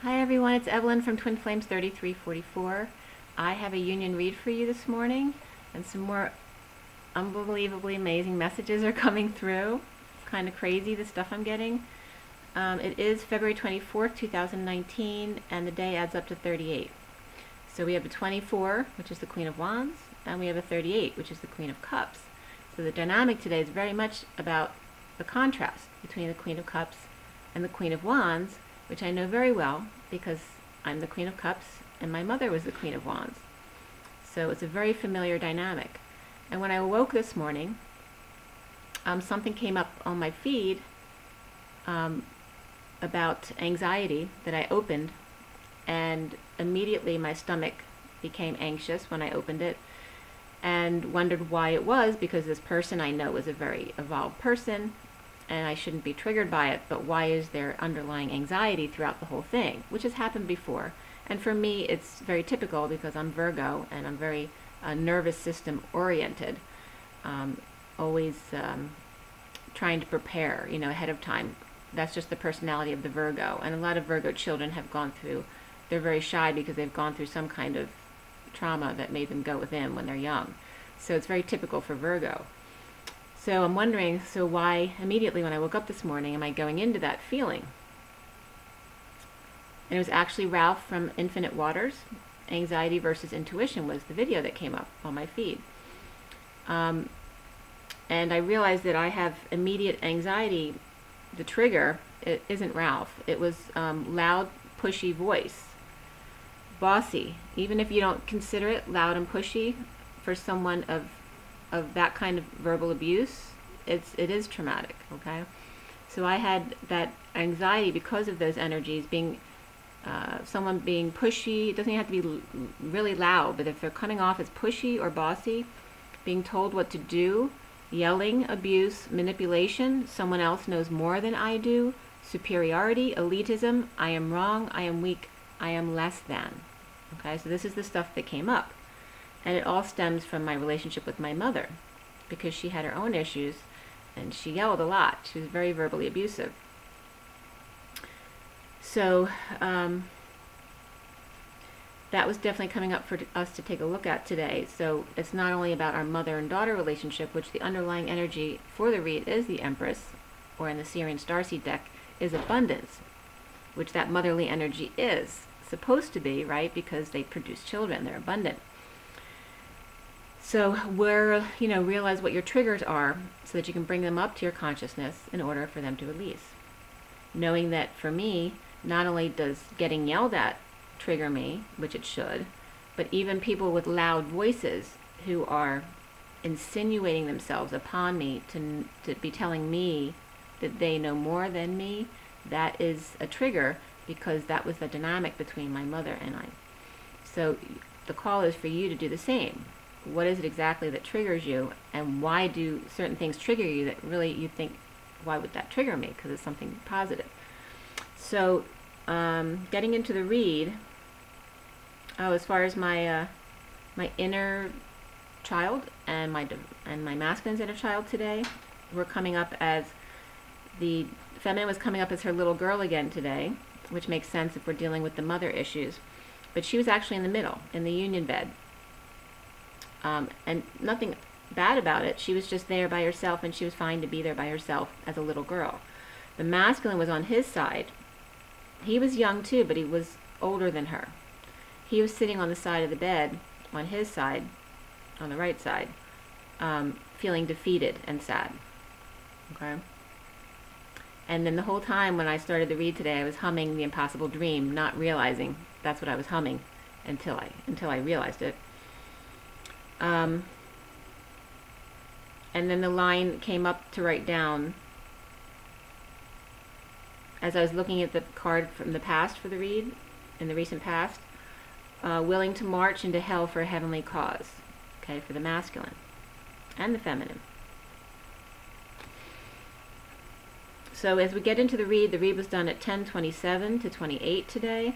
Hi everyone, it's Evelyn from Twin Flames 3344. I have a union read for you this morning, and some more unbelievably amazing messages are coming through. It's kind of crazy, the stuff I'm getting. It is February 24th, 2019, and the day adds up to 38. So we have a 24, which is the Queen of Wands, and we have a 38, which is the Queen of Cups. So the dynamic today is very much about the contrast between the Queen of Cups and the Queen of Wands, which I know very well because I'm the Queen of Cups and my mother was the Queen of Wands. So it's a very familiar dynamic. And when I awoke this morning, something came up on my feed about anxiety that I opened, and immediately my stomach became anxious when I opened it and wondered why it was, because this person I know is a very evolved person and I shouldn't be triggered by it, but why is there underlying anxiety throughout the whole thing, which has happened before. And for me, it's very typical because I'm Virgo and I'm very nervous system oriented, always trying to prepare, ahead of time. That's just the personality of the Virgo. And a lot of Virgo children have gone through, they're very shy because they've gone through some kind of trauma that made them go within when they're young. So it's very typical for Virgo. So I'm wondering, so why immediately when I woke up this morning am I going into that feeling? And it was actually Ralph from Infinite Waters. Anxiety versus Intuition was the video that came up on my feed. And I realized that I have immediate anxiety. The trigger, it isn't Ralph. It was loud, pushy voice. Bossy. Even if you don't consider it loud and pushy, for someone of that kind of verbal abuse, it is traumatic, okay? So I had that anxiety because of those energies, being someone being pushy. It doesn't have to be really loud, but if they're coming off as pushy or bossy, being told what to do, yelling, abuse, manipulation, someone else knows more than I do, superiority, elitism, I am wrong, I am weak, I am less than. Okay, so this is the stuff that came up. And it all stems from my relationship with my mother, because she had her own issues and she yelled a lot. She was very verbally abusive. So that was definitely coming up for us to take a look at today. So it's not only about our mother and daughter relationship, which the underlying energy for the read is the Empress, or in the Sirian Starseed deck is abundance, which that motherly energy is supposed to be, right? Because they produce children, they're abundant. So realize what your triggers are so that you can bring them up to your consciousness in order for them to release. Knowing that for me, not only does getting yelled at trigger me, which it should, but even people with loud voices who are insinuating themselves upon me to be telling me that they know more than me, that is a trigger, because that was the dynamic between my mother and I. So the call is for you to do the same. What is it exactly that triggers you, and why do certain things trigger you that really you think, why would that trigger me? Because it's something positive. So getting into the read, as far as my my inner child and my masculine's inner child today, we're coming up as the feminine was coming up as her little girl again today, which makes sense if we're dealing with the mother issues. But she was actually in the middle, in the union bed. And nothing bad about it. She was just there by herself, and she was fine to be there by herself as a little girl. The masculine was on his side. He was young too, but he was older than her. He was sitting on the side of the bed, on his side, on the right side, feeling defeated and sad. Okay? And then the whole time when I started the read today, I was humming The Impossible Dream, not realizing that's what I was humming until I realized it. And then the line came up to write down, as I was looking at the card from the past for the read, in the recent past, willing to march into hell for a heavenly cause, okay, for the masculine and the feminine. So as we get into the read was done at 10:27 to 28 today,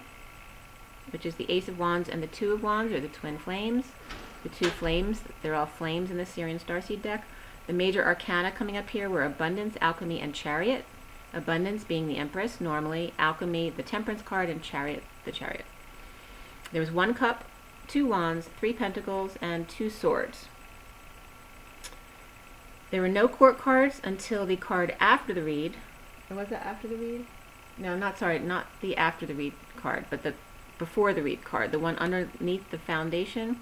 which is the Ace of Wands and the Two of Wands, or the twin flames. The two flames, they're all flames in the Sirian Starseed deck. The major arcana coming up here were Abundance, Alchemy, and Chariot. Abundance being the Empress, normally. Alchemy, the Temperance card, and Chariot, the Chariot. There was 1 cup, 2 wands, 3 pentacles, and 2 swords. There were no court cards until the card after the read. Or was that after the read? No, not the after the read card, but the before the read card. The one underneath the foundation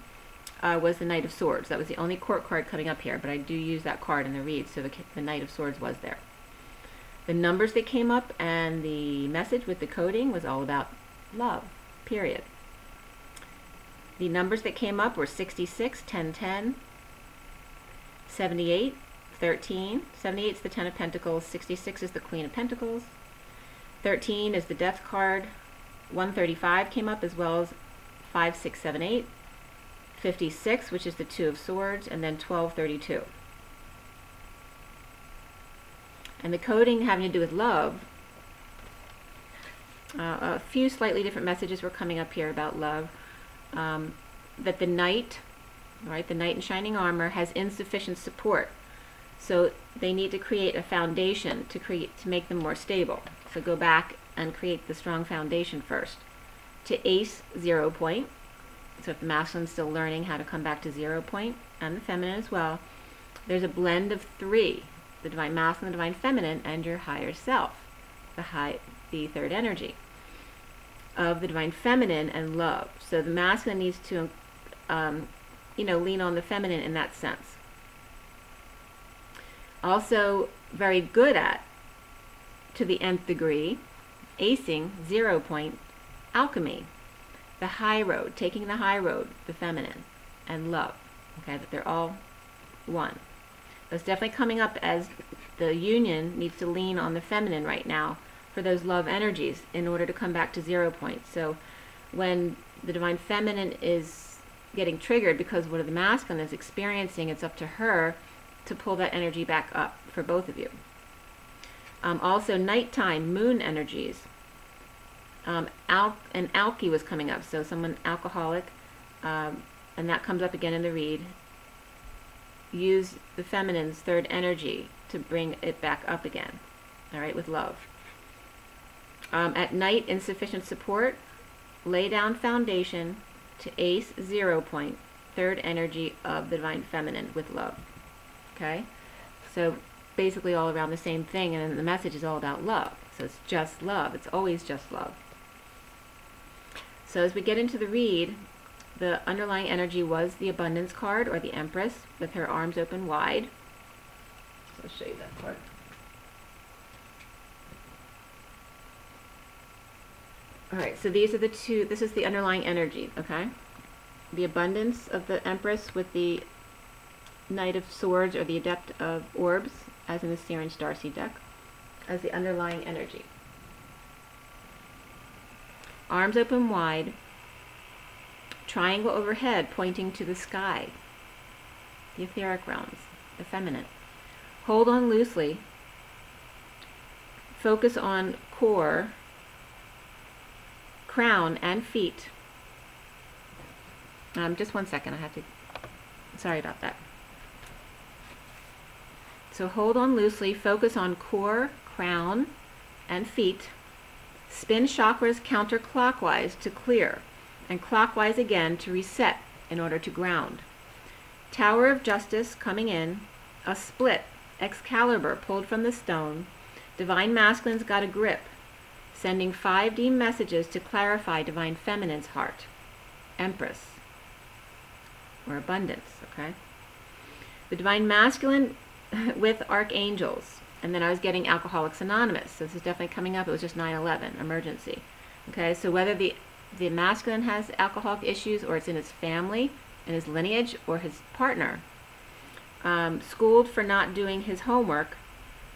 was the Knight of Swords. That was the only court card coming up here, but I do use that card in the read, so the Knight of Swords was there. The numbers that came up and the message with the coding was all about love, period. The numbers that came up were 66, 10, 10, 78, 13. 78 is the 10 of Pentacles, 66 is the Queen of Pentacles, 13 is the Death card, 135 came up, as well as 5, 6, 7, 8, 56, which is the 2 of Swords, and then 1232. And the coding having to do with love, a few slightly different messages were coming up here about love. That the Knight, right, the Knight in shining armor, has insufficient support. So they need to create a foundation to make them more stable. So go back and create the strong foundation first. To Ace, 0 point. So if the masculine's still learning how to come back to 0 point, and the feminine as well, there's a blend of 3. The Divine Masculine, the Divine Feminine, and your higher self. The third energy of the Divine Feminine and love. So the masculine needs to, lean on the feminine in that sense. Also very good at, to the nth degree, acing, 0 point, alchemy. The high road, taking the high road, the feminine, and love. Okay, that they're all one. That's definitely coming up as the union needs to lean on the feminine right now for those love energies in order to come back to 0 point. So when the Divine Feminine is getting triggered because what the masculine is experiencing, it's up to her to pull that energy back up for both of you. Also nighttime, moon energies. And alky was coming up, so someone alcoholic, and that comes up again in the read. Use the feminine's third energy to bring it back up again, all right, with love. At night, insufficient support, lay down foundation to Ace, 0 point, third energy of the Divine Feminine with love. Okay, so basically all around the same thing, and the message is all about love. So it's just love. It's always just love. So as we get into the read, the underlying energy was the Abundance card, or the Empress, with her arms open wide. So I'll show you that part. Alright, so these are the two, this is the underlying energy, okay? The Abundance of the Empress with the Knight of Swords, or the Adept of Orbs, as in the Seer and Starseed deck, as the underlying energy. Arms open wide, triangle overhead pointing to the sky, the etheric realms, the feminine. Hold on loosely, focus on core, crown, and feet. Just 1 second, I have to, sorry about that. So hold on loosely, focus on core, crown, and feet. Spin chakras counterclockwise to clear, and clockwise again to reset in order to ground. Tower of Justice coming in, a split, Excalibur pulled from the stone. Divine Masculine's got a grip, sending 5D messages to clarify Divine Feminine's heart. Empress, or abundance, okay? The Divine Masculine with archangels, and then I was getting Alcoholics Anonymous, so this is definitely coming up. It was just 9/11, emergency. Okay, so whether the masculine has alcoholic issues, or it's in his family, in his lineage, or his partner, schooled for not doing his homework,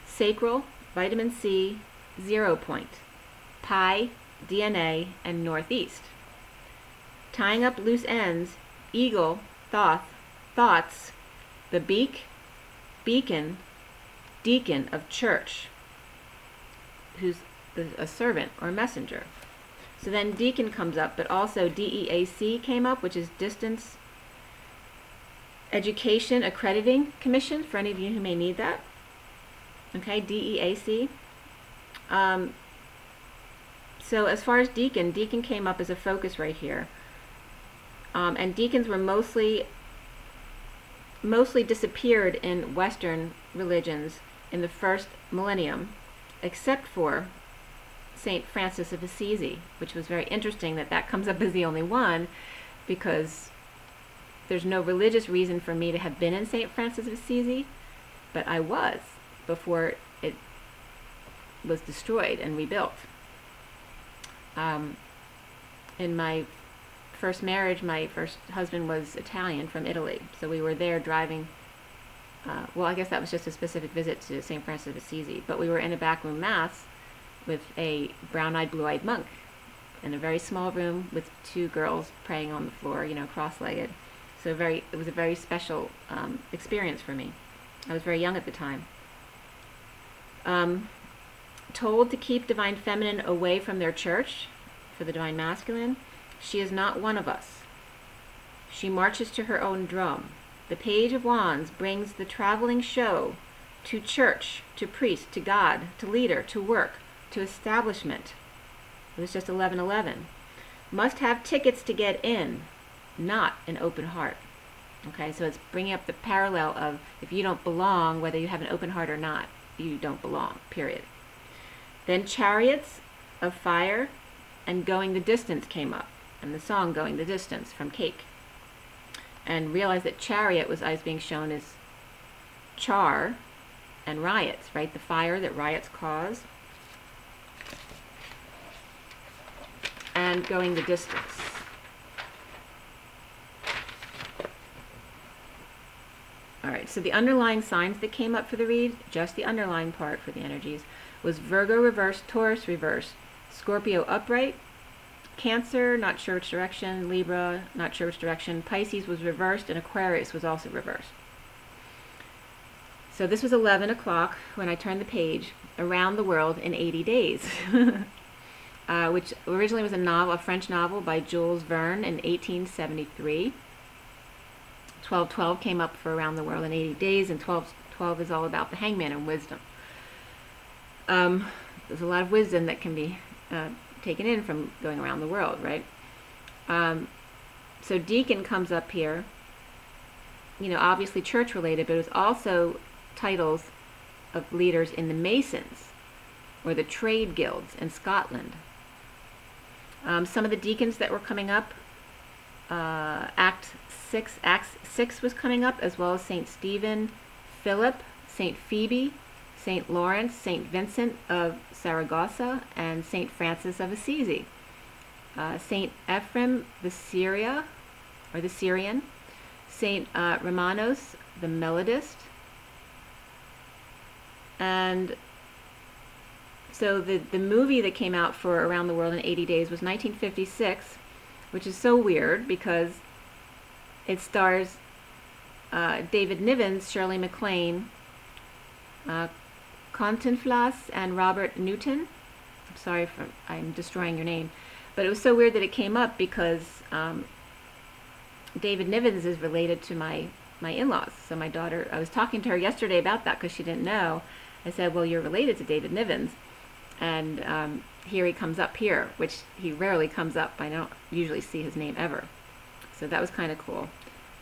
sacral, vitamin C, 0 point, pi, DNA, and northeast. Tying up loose ends, eagle, thoughts, the beak, beacon, deacon of church, who's a servant or messenger. So then deacon comes up, but also DEAC came up, which is Distance Education Accrediting Commission, for any of you who may need that. Okay, DEAC. So as far as deacon came up as a focus right here. And deacons were mostly disappeared in Western religions in the first millennium, except for St. Francis of Assisi, which was very interesting that comes up as the only one, because there's no religious reason for me to have been in St. Francis of Assisi, but I was before it was destroyed and rebuilt. In my first marriage, my first husband was Italian from Italy, so we were there driving. Well, I guess that was just a specific visit to St. Francis of Assisi, but we were in a backroom mass with a brown-eyed, blue-eyed monk in a very small room with two girls praying on the floor, you know, cross-legged. So it was a very special experience for me. I was very young at the time. Told to keep divine feminine away from their church for the divine masculine. She is not one of us. She marches to her own drum. The Page of Wands brings the traveling show to church, to priest, to God, to leader, to work, to establishment. It was just 11:11. Must have tickets to get in, not an open heart. Okay, so it's bringing up the parallel of if you don't belong, whether you have an open heart or not, you don't belong, period. Then Chariots of Fire and Going the Distance came up, and the song Going the Distance from Cake. And realized that chariot was always being shown as char and riots, right? The fire that riots cause. And going the distance. All right, so the underlying signs that came up for the read, just the underlying part for the energies, was Virgo reversed, Taurus reversed, Scorpio upright, Cancer, not sure which direction, Libra, not sure which direction, Pisces was reversed, and Aquarius was also reversed. So this was 11 o'clock when I turned the page, Around the World in 80 Days, which originally was a French novel by Jules Verne in 1873. 12:12 came up for Around the World in 80 Days, and 12:12 is all about the hangman and wisdom. There's a lot of wisdom that can be taken in from going around the world, right? So deacon comes up here, you know, obviously church related, but it was also titles of leaders in the Masons or the trade guilds in Scotland. Some of the deacons that were coming up, Act 6 was coming up, as well as St. Stephen, Philip, St. Phoebe, St. Lawrence, St. Vincent of Saragossa, and St. Francis of Assisi. St. Ephraim the Syrian, St. Romanos the Melodist, and so the movie that came out for Around the World in 80 Days was 1956, which is so weird because it stars David Nivens, Shirley MacLaine, Cantinflas, and Robert Newton. I'm sorry if I'm destroying your name, but it was so weird that it came up because David Nivens is related to my in-laws. So my daughter, I was talking to her yesterday about that because she didn't know. I said, well, you're related to David Nivens, and here he comes up here, which he rarely comes up. I don't usually see his name ever. So that was kind of cool.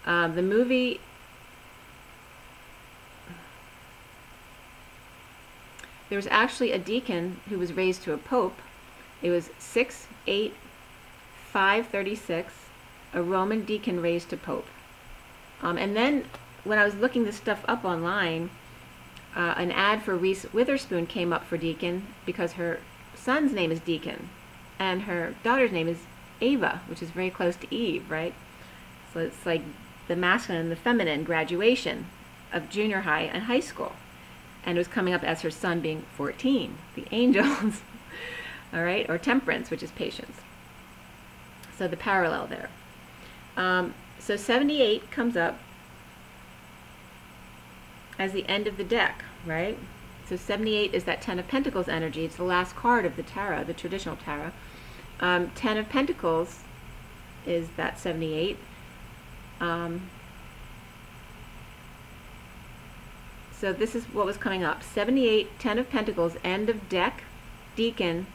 The movie, there was actually a deacon who was raised to a pope. It was 6/8/536, a Roman deacon raised to pope. And then when I was looking this stuff up online, an ad for Reese Witherspoon came up for deacon because her son's name is Deacon and her daughter's name is Ava, which is very close to Eve, right? So it's like the masculine and the feminine graduation of junior high and high school. And it was coming up as her son being 14, the angels, all right, or temperance, which is patience. So the parallel there. So 78 comes up as the end of the deck, right? So 78 is that 10 of Pentacles energy. It's the last card of the tarot, the traditional tarot. 10 of Pentacles is that 78. So this is what was coming up. 78, 10 of Pentacles, end of deck, deacon,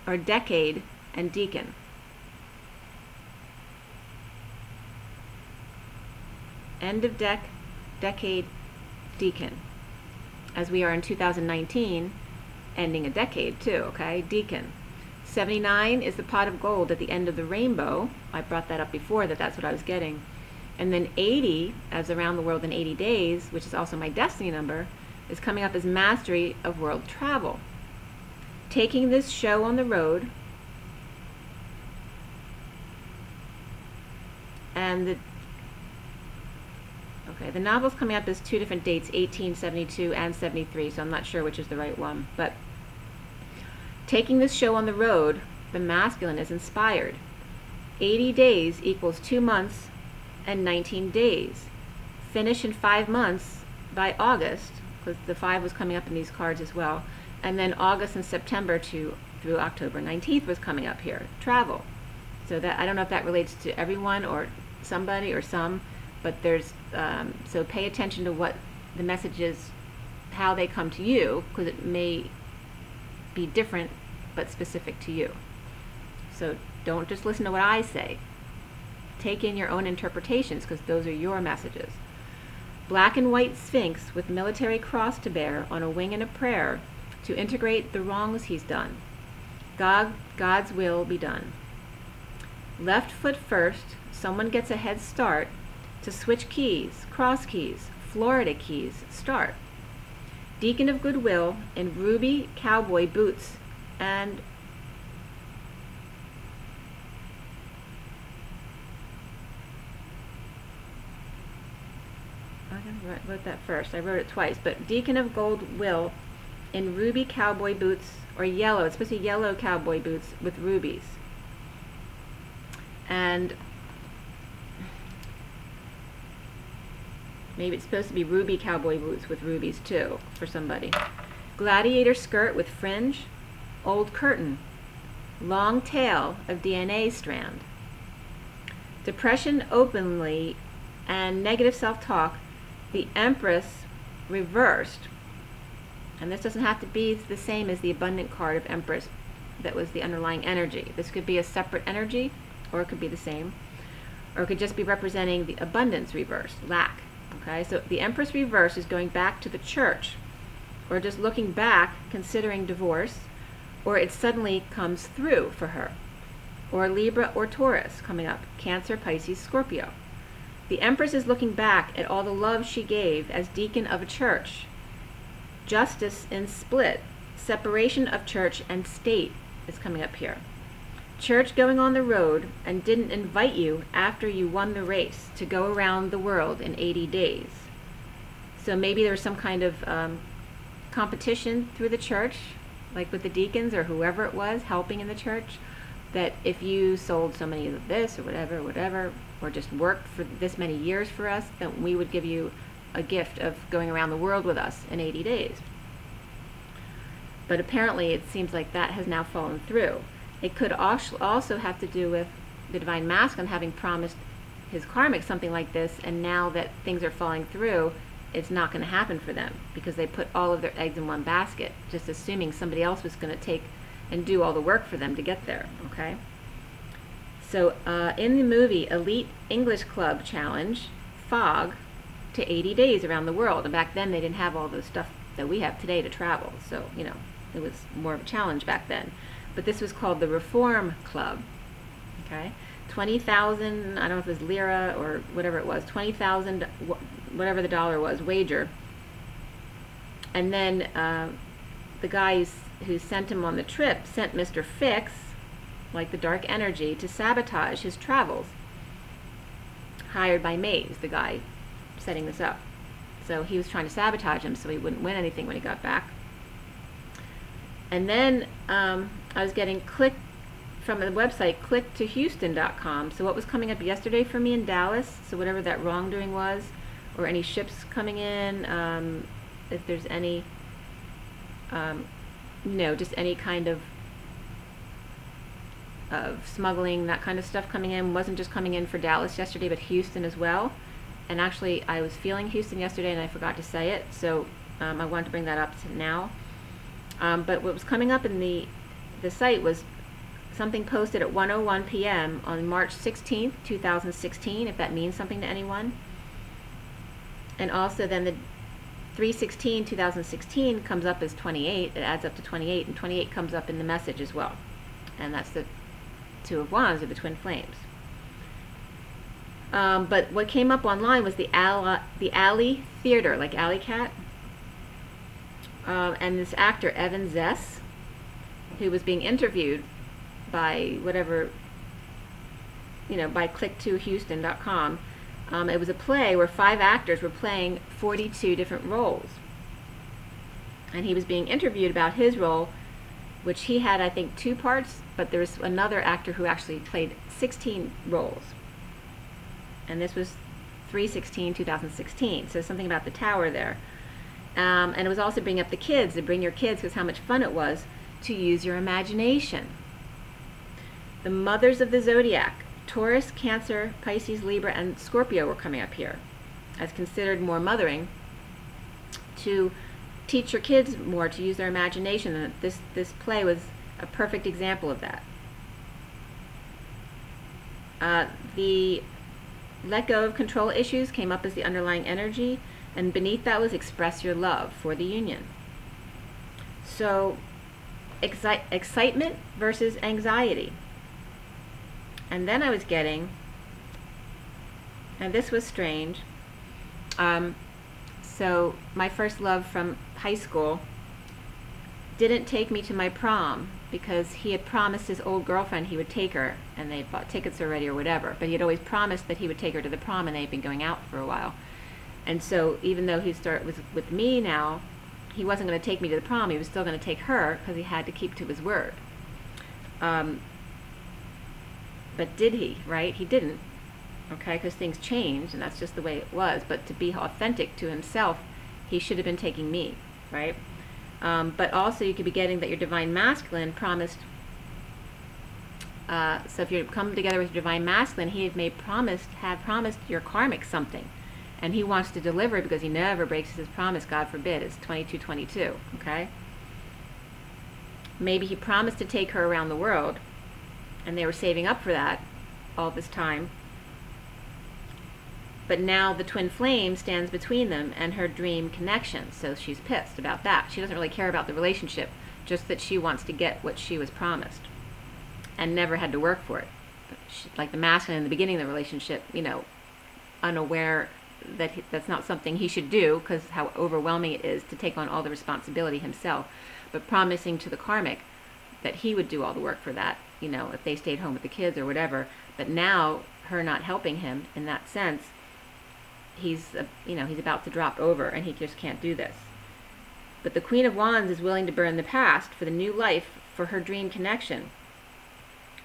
or decade and deacon. End of decade, deacon. As we are in 2019, ending a decade too, okay? Deacon. 79 is the pot of gold at the end of the rainbow. I brought that up before, that's what I was getting. And then 80, as around the world in 80 days, which is also my destiny number, is coming up as mastery of world travel. Taking this show on the road, and the novel's coming up as two different dates, 1872 and 73, so I'm not sure which is the right one. But taking this show on the road, the masculine is inspired. 80 days equals 2 months and 19 days. Finish in 5 months by August, because the 5 was coming up in these cards as well. And then August and September through October 19th was coming up here. Travel. So that, I don't know if that relates to everyone or somebody or some, but there's, so pay attention to what the message is, how they come to you, because it may be different but specific to you. So don't just listen to what I say. Take in your own interpretations, because those are your messages. Black and white sphinx with military cross to bear on a wing and a prayer to integrate the wrongs he's done. God's will be done. Left foot first, someone gets a head start to switch keys, cross keys, Florida keys, start. Deacon of Goodwill in ruby cowboy boots and I wrote that first. I wrote it twice, but Deacon of Goodwill in ruby cowboy boots, or yellow. It's supposed to be yellow cowboy boots with rubies. And maybe it's supposed to be ruby cowboy boots with rubies too, for somebody. Gladiator skirt with fringe, old curtain, long tail of DNA strand. Depression openly and negative self-talk, the Empress reversed. And this doesn't have to be the same as the abundant card of Empress that was the underlying energy. This could be a separate energy, or it could be the same, or it could just be representing the abundance reversed, lack. Okay, so the Empress reverse is going back to the church, or just looking back, considering divorce, or it suddenly comes through for her, or Libra or Taurus coming up, Cancer, Pisces, Scorpio. The Empress is looking back at all the love she gave as deacon of a church. Justice in split, separation of church and state is coming up here. Church going on the road and didn't invite you after you won the race to go around the world in 80 days. So maybe there was some kind of competition through the church, like with the deacons or whoever it was helping in the church, that if you sold so many of this or whatever, or just worked for this many years for us, then we would give you a gift of going around the world with us in 80 days. But apparently it seems like that has now fallen through. It could also have to do with the Divine Masculine having promised his karmic something like this, and now that things are falling through, it's not going to happen for them because they put all of their eggs in one basket, just assuming somebody else was going to take and do all the work for them to get there, okay? So in the movie Elite English Club Challenge, FOG, to 80 days around the world. And back then they didn't have all the stuff that we have today to travel. So, you know, it was more of a challenge back then. But this was called the Reform Club. Okay? 20,000, I don't know if it was lira or whatever it was, 20,000, whatever the dollar was, wager. And then the guy who sent him on the trip sent Mr. Fix, like the dark energy, to sabotage his travels. Hired by Maze, the guy setting this up. So he was trying to sabotage him so he wouldn't win anything when he got back. And then I was getting click from the website clicktohouston.com. So what was coming up yesterday for me in Dallas, so whatever that wrongdoing was, or any ships coming in, if there's any, just any kind of smuggling, that kind of stuff coming in, wasn't just coming in for Dallas yesterday, but Houston as well. And actually, I was feeling Houston yesterday, and I forgot to say it, so I wanted to bring that up now. But what was coming up in the site was something posted at 1:01 p.m. on March 16th, 2016, if that means something to anyone. And also then the 3/16/2016 comes up as 28. It adds up to 28, and 28 comes up in the message as well. And that's the Two of Wands, or the twin flames. But what came up online was the Alley Theater, like Alley Cat. And this actor, Evan Zess, who was being interviewed by whatever, by click2houston.com. It was a play where 5 actors were playing 42 different roles. And he was being interviewed about his role, which he had, I think, 2 parts, but there was another actor who actually played 16 roles. And this was 3/16/2016, so something about the tower there. And it was also bringing up the kids, to bring your kids, because how much fun it was to use your imagination. The mothers of the zodiac, Taurus, Cancer, Pisces, Libra, and Scorpio were coming up here as considered more mothering, to teach your kids more to use their imagination. And this play was a perfect example of that. The let go of control issues came up as the underlying energy, and beneath that was express your love for the union. So excitement versus anxiety. And then I was getting, and this was strange, so my first love from high school didn't take me to my prom because he had promised his old girlfriend he would take her, and they bought tickets already or whatever, but he had always promised that he would take her to the prom, and they'd been going out for a while. And so even though he was with me now, he wasn't going to take me to the prom. He was still going to take her because he had to keep to his word. But did he, right? He didn't, okay, because things changed, and that's just the way it was. But to be authentic to himself, he should have been taking me, right? But also you could be getting that your divine masculine promised, so if you come together with your divine masculine, he had promised your karmic something. And he wants to deliver because he never breaks his promise, God forbid. It's 22/22, okay? Maybe he promised to take her around the world, and they were saving up for that all this time. But now the twin flame stands between them and her dream connection, so she's pissed about that. She doesn't really care about the relationship, just that she wants to get what she was promised and never had to work for it. Like the masculine in the beginning of the relationship, unaware that that's not something he should do because how overwhelming it is to take on all the responsibility himself, but promising to the karmic that he would do all the work for that, if they stayed home with the kids or whatever. But now, her not helping him in that sense, he's about to drop over, and he just can't do this. But the Queen of Wands is willing to burn the past for the new life for her dream connection,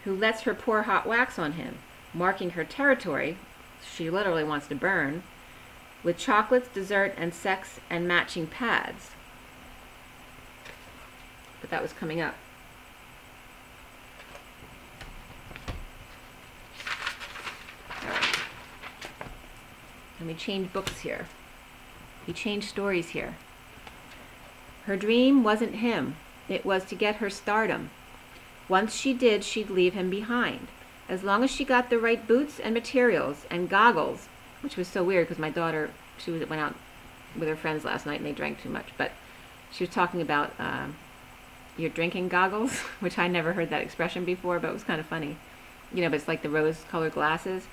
who lets her pour hot wax on him, marking her territory. She literally wants to burn, with chocolates, dessert, and sex, and matching pads. But that was coming up. Let me change books here. We change stories here. Her dream wasn't him. It was to get her stardom. Once she did, she'd leave him behind. As long as she got the right boots and materials and goggles, which was so weird because my daughter, went out with her friends last night and they drank too much, but she was talking about your drinking goggles, which I never heard that expression before, but it was kind of funny. But it's like the rose-colored glasses.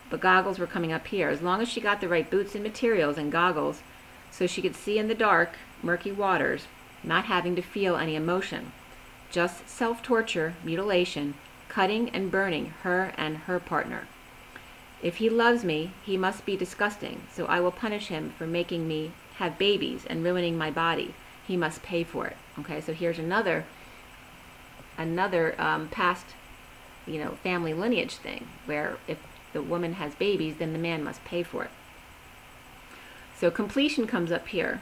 But goggles were coming up here. As long as she got the right boots and materials and goggles, so she could see in the dark, murky waters, not having to feel any emotion. Just self-torture, mutilation, cutting and burning her and her partner. If he loves me, he must be disgusting, so I will punish him for making me have babies and ruining my body. He must pay for it. Okay, so here's another past, family lineage thing, where if the woman has babies, then the man must pay for it. So completion comes up here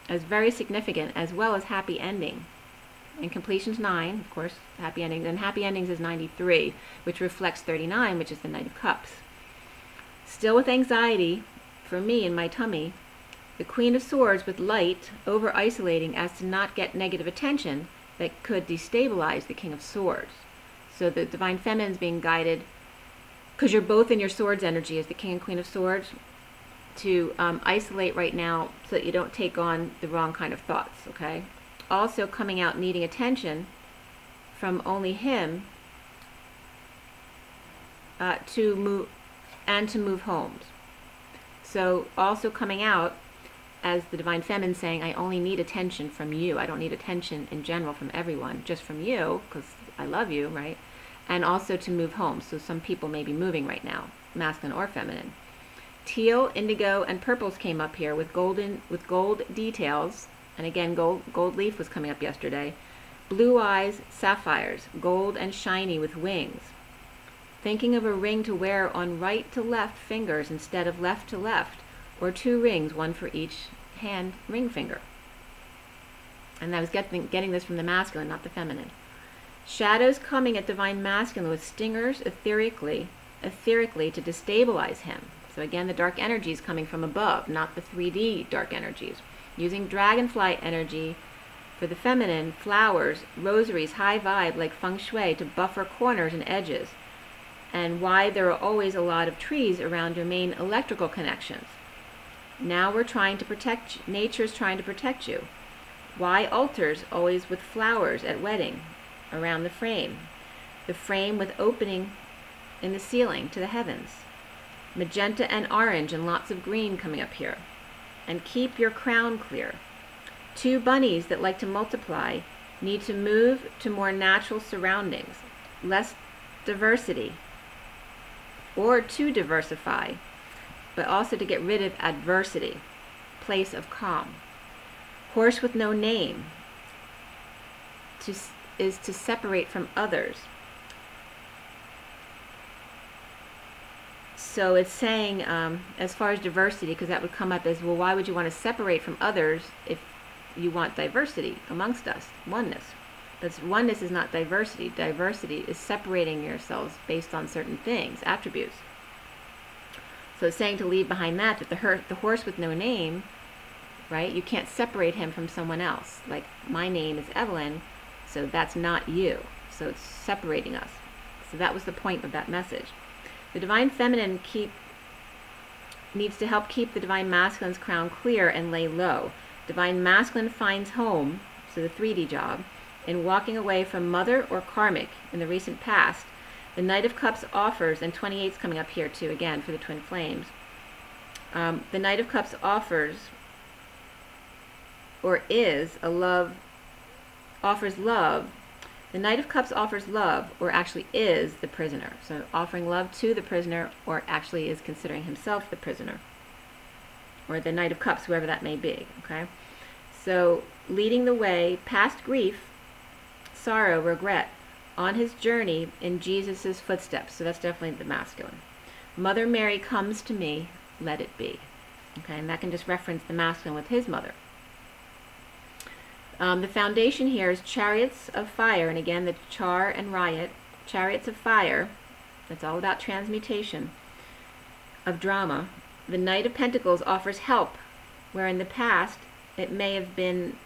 as very significant, as well as happy ending. And completion's 9, of course, happy endings. And happy endings is 93, which reflects 39, which is the Knight of Cups. Still with anxiety, for me in my tummy, The Queen of Swords with light, over-isolating as to not get negative attention that could destabilize the King of Swords. So the Divine Feminine is being guided, because you're both in your Swords energy as the King and Queen of Swords, to isolate right now so that you don't take on the wrong kind of thoughts, okay? Also coming out needing attention from only him to move homes. So also coming out as the Divine Feminine saying, I only need attention from you. I don't need attention in general from everyone, just from you, because I love you, right? And also to move homes. So some people may be moving right now, masculine or feminine. Teal, indigo, and purples came up here with gold details. And again, gold leaf was coming up yesterday. Blue eyes, sapphires, gold and shiny with wings. Thinking of a ring to wear on right to left fingers instead of left to left, or 2 rings, one for each hand ring finger. And I was getting this from the masculine, not the feminine. Shadows coming at Divine Masculine with stingers etherically to destabilize him. So again, the dark energy is coming from above, not the 3D dark energies. Using dragonfly energy for the feminine, flowers, rosaries, high vibe like feng shui to buffer corners and edges. And why there are always a lot of trees around your main electrical connections. Now we're trying to protect, nature's trying to protect you. Why altars always with flowers at wedding around the frame? The frame with opening in the ceiling to the heavens. Magenta and orange and lots of green coming up here. And keep your crown clear. 2 bunnies that like to multiply need to move to more natural surroundings, less diversity, or to diversify, but also to get rid of adversity, place of calm. Horse with no name is to separate from others. So it's saying, as far as diversity, because that would come up as, well, why would you want to separate from others if you want diversity amongst us, oneness? But oneness is not diversity. Diversity is separating yourselves based on certain things, attributes. So it's saying to leave behind that the horse with no name, right? You can't separate him from someone else. Like, my name is Evelyn, so that's not you. So it's separating us. So that was the point of that message. The Divine Feminine needs to help keep the Divine Masculine's crown clear and lay low. Divine Masculine finds home, so the 3D job, in walking away from mother or karmic in the recent past. The Knight of Cups offers, and 28's coming up here too, again, for the twin flames. The Knight of Cups offers, or is, offers love. The Knight of Cups offers love, or actually is the prisoner. So offering love to the prisoner, or actually is considering himself the prisoner. Or the Knight of Cups, whoever that may be, okay? So leading the way past grief, sorrow, regret, on his journey in Jesus' footsteps. So that's definitely the masculine. Mother Mary comes to me, let it be. Okay, and that can just reference the masculine with his mother. The foundation here is Chariots of Fire, and again the Char and Riot, Chariots of Fire. That's all about transmutation of drama. The Knight of Pentacles offers help, where in the past it may have been,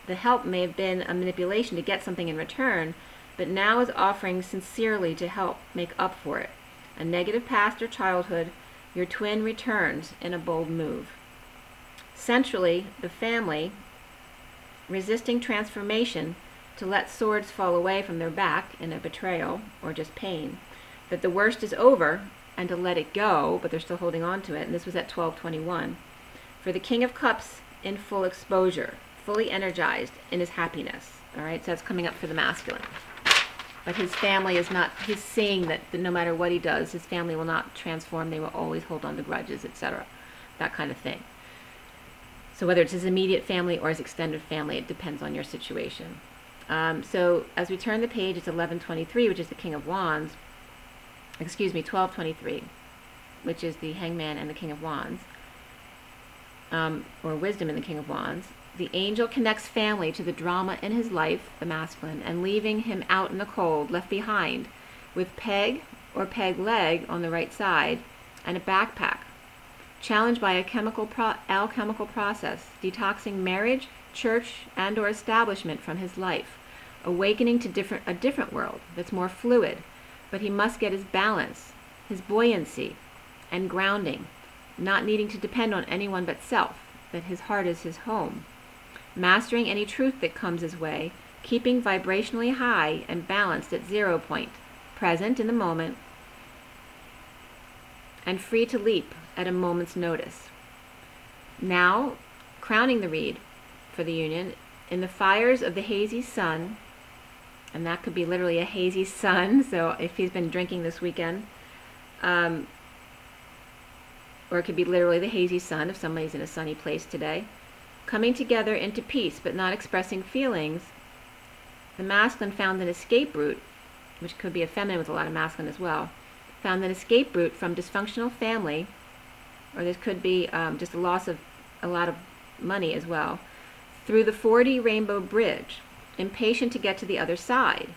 the help may have been a manipulation to get something in return, but now is offering sincerely to help make up for it. A negative past or childhood, your twin returns in a bold move. Centrally, the family, resisting transformation to let swords fall away from their back in a betrayal or just pain, that the worst is over and to let it go, but they're still holding on to it. And this was at 12:21. For the King of Cups in full exposure, fully energized in his happiness. All right, so that's coming up for the masculine. But his family is not, he's saying that no matter what he does, his family will not transform. They will always hold on to grudges, etc. That kind of thing. So whether it's his immediate family or his extended family, it depends on your situation. So as we turn the page, it's 11:23, which is the King of Wands. Excuse me, 12:23, which is the Hangman and the King of Wands, or Wisdom and the King of Wands. The angel connects family to the drama in his life, the masculine, and leaving him out in the cold, left behind, with peg or peg leg on the right side, and a backpack. challenged by a alchemical process, detoxing marriage, church, and or establishment from his life, awakening to a different world that's more fluid, but he must get his balance, his buoyancy, and grounding, not needing to depend on anyone but self, that his heart is his home, mastering any truth that comes his way, keeping vibrationally high and balanced at 0 point, present in the moment, and free to leap at a moment's notice. Now, crowning the reed for the union, in the fires of the hazy sun, and that could be literally a hazy sun, so if he's been drinking this weekend, or it could be literally the hazy sun if somebody's in a sunny place today, coming together into peace but not expressing feelings, the masculine found an escape route, which could be a feminine with a lot of masculine as well, found an escape route from dysfunctional family, or this could be just a loss of a lot of money as well, through the 4D rainbow bridge, impatient to get to the other side,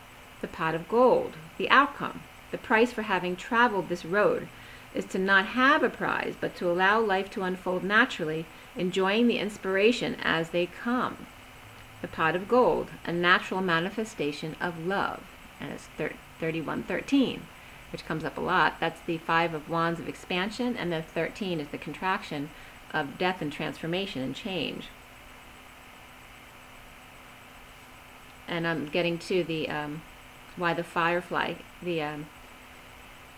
the pot of gold, the outcome, the price for having traveled this road is to not have a prize, but to allow life to unfold naturally, enjoying the inspiration as they come. The pot of gold, a natural manifestation of love, and it's 3113, which comes up a lot. That's the 5 of wands of expansion, and the 13 is the contraction of death and transformation and change. And I'm getting to the why the firefly, the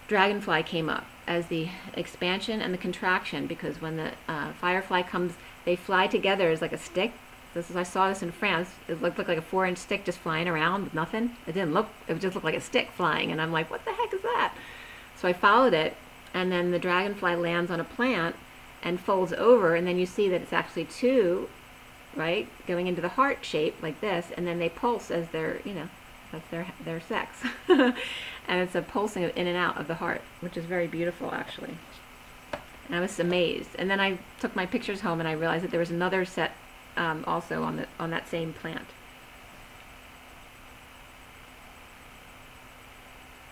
dragonfly came up as the expansion and the contraction, because when the firefly comes, they fly together as like a stick. I saw this in France. It looked like a 4-inch stick just flying around with nothing. It just looked like a stick flying, and I'm like, what the heck is that? So I followed it, and then the dragonfly lands on a plant and folds over, and then you see that it's actually 2, right, going into the heart shape like this, and then they pulse as they're, that's their sex. And it's a pulsing in and out of the heart, which is very beautiful, actually. And I was amazed. And then I took my pictures home, and I realized that there was another set also on that same plant.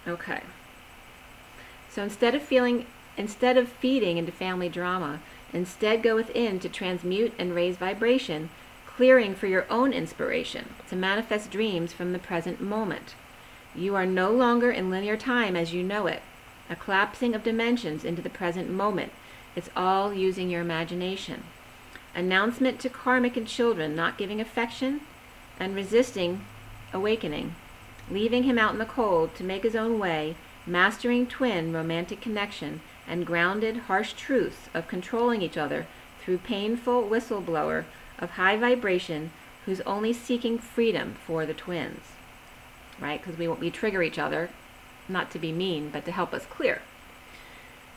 Okay. So instead of feeding into family drama, instead go within to transmute and raise vibration, clearing for your own inspiration, to manifest dreams from the present moment. You are no longer in linear time as you know it, a collapsing of dimensions into the present moment. It's all using your imagination. Announcement to karmic and children not giving affection and resisting awakening, leaving him out in the cold to make his own way, mastering twin romantic connection and grounded harsh truths of controlling each other through painful whistleblower of high vibration who's only seeking freedom for the twins, right? Because we trigger each other, not to be mean, but to help us clear.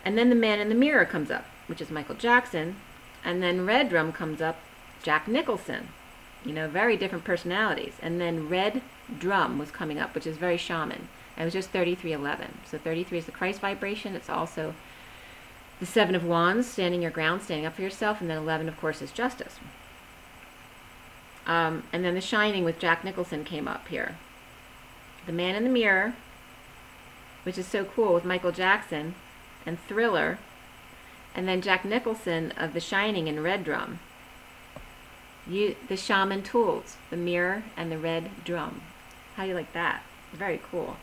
And then the man in the mirror comes up, which is Michael Jackson, and then red drum comes up, Jack Nicholson. Very different personalities. And then red drum was coming up, which is very shaman. And it was just 3311. So 33 is the Christ vibration. It's also the 7 of wands, standing your ground, standing up for yourself. And then 11, of course, is justice. And then the shining with Jack Nicholson came up here. The man in the mirror, which is so cool with Michael Jackson, and Thriller, and then Jack Nicholson of The Shining and red drum. The shaman tools, the mirror and the red drum. How do you like that? Very cool.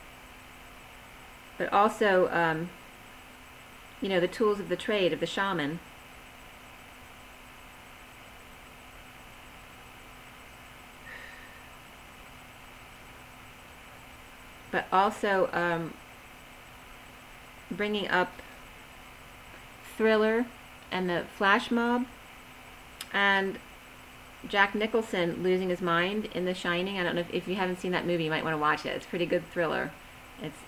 But also, the tools of the trade of the shaman. But also bringing up Thriller and the flash mob, and Jack Nicholson losing his mind in The Shining. I don't know if you haven't seen that movie, you might want to watch it. It's a pretty good thriller. It's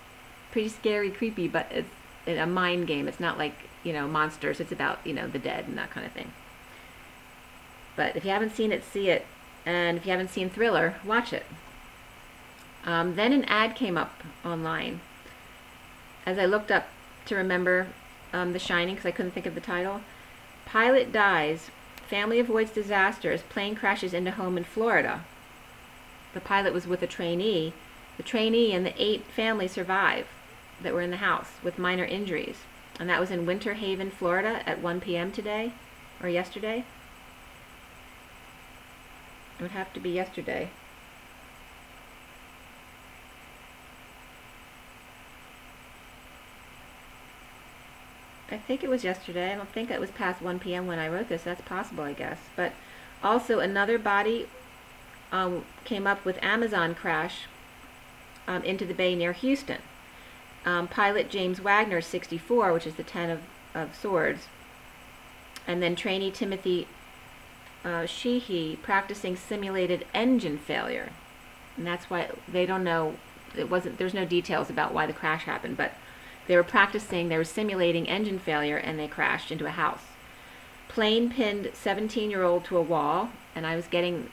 pretty scary, creepy, but it's a mind game. It's not like, monsters. It's about, the dead and that kind of thing. But if you haven't seen it, see it. And if you haven't seen Thriller, watch it. Then an ad came up online as I looked up to remember The Shining, because I couldn't think of the title. Pilot dies. Family avoids disaster as plane crashes into home in Florida. The pilot was with a trainee. The trainee and the 8 families survive that were in the house with minor injuries. And that was in Winter Haven, Florida at 1 p.m. today, or yesterday. It would have to be yesterday. I think it was yesterday. I don't think it was past 1 p.m. when I wrote this. That's possible, I guess. But also another body came up with Amazon crash into the bay near Houston. Pilot James Wagner, 64, which is the 10 of swords. And then trainee Timothy Sheehy practicing simulated engine failure. And that's why they don't know, there's no details about why the crash happened, but they were simulating engine failure and they crashed into a house. Plane pinned 17-year-old to a wall, and I was getting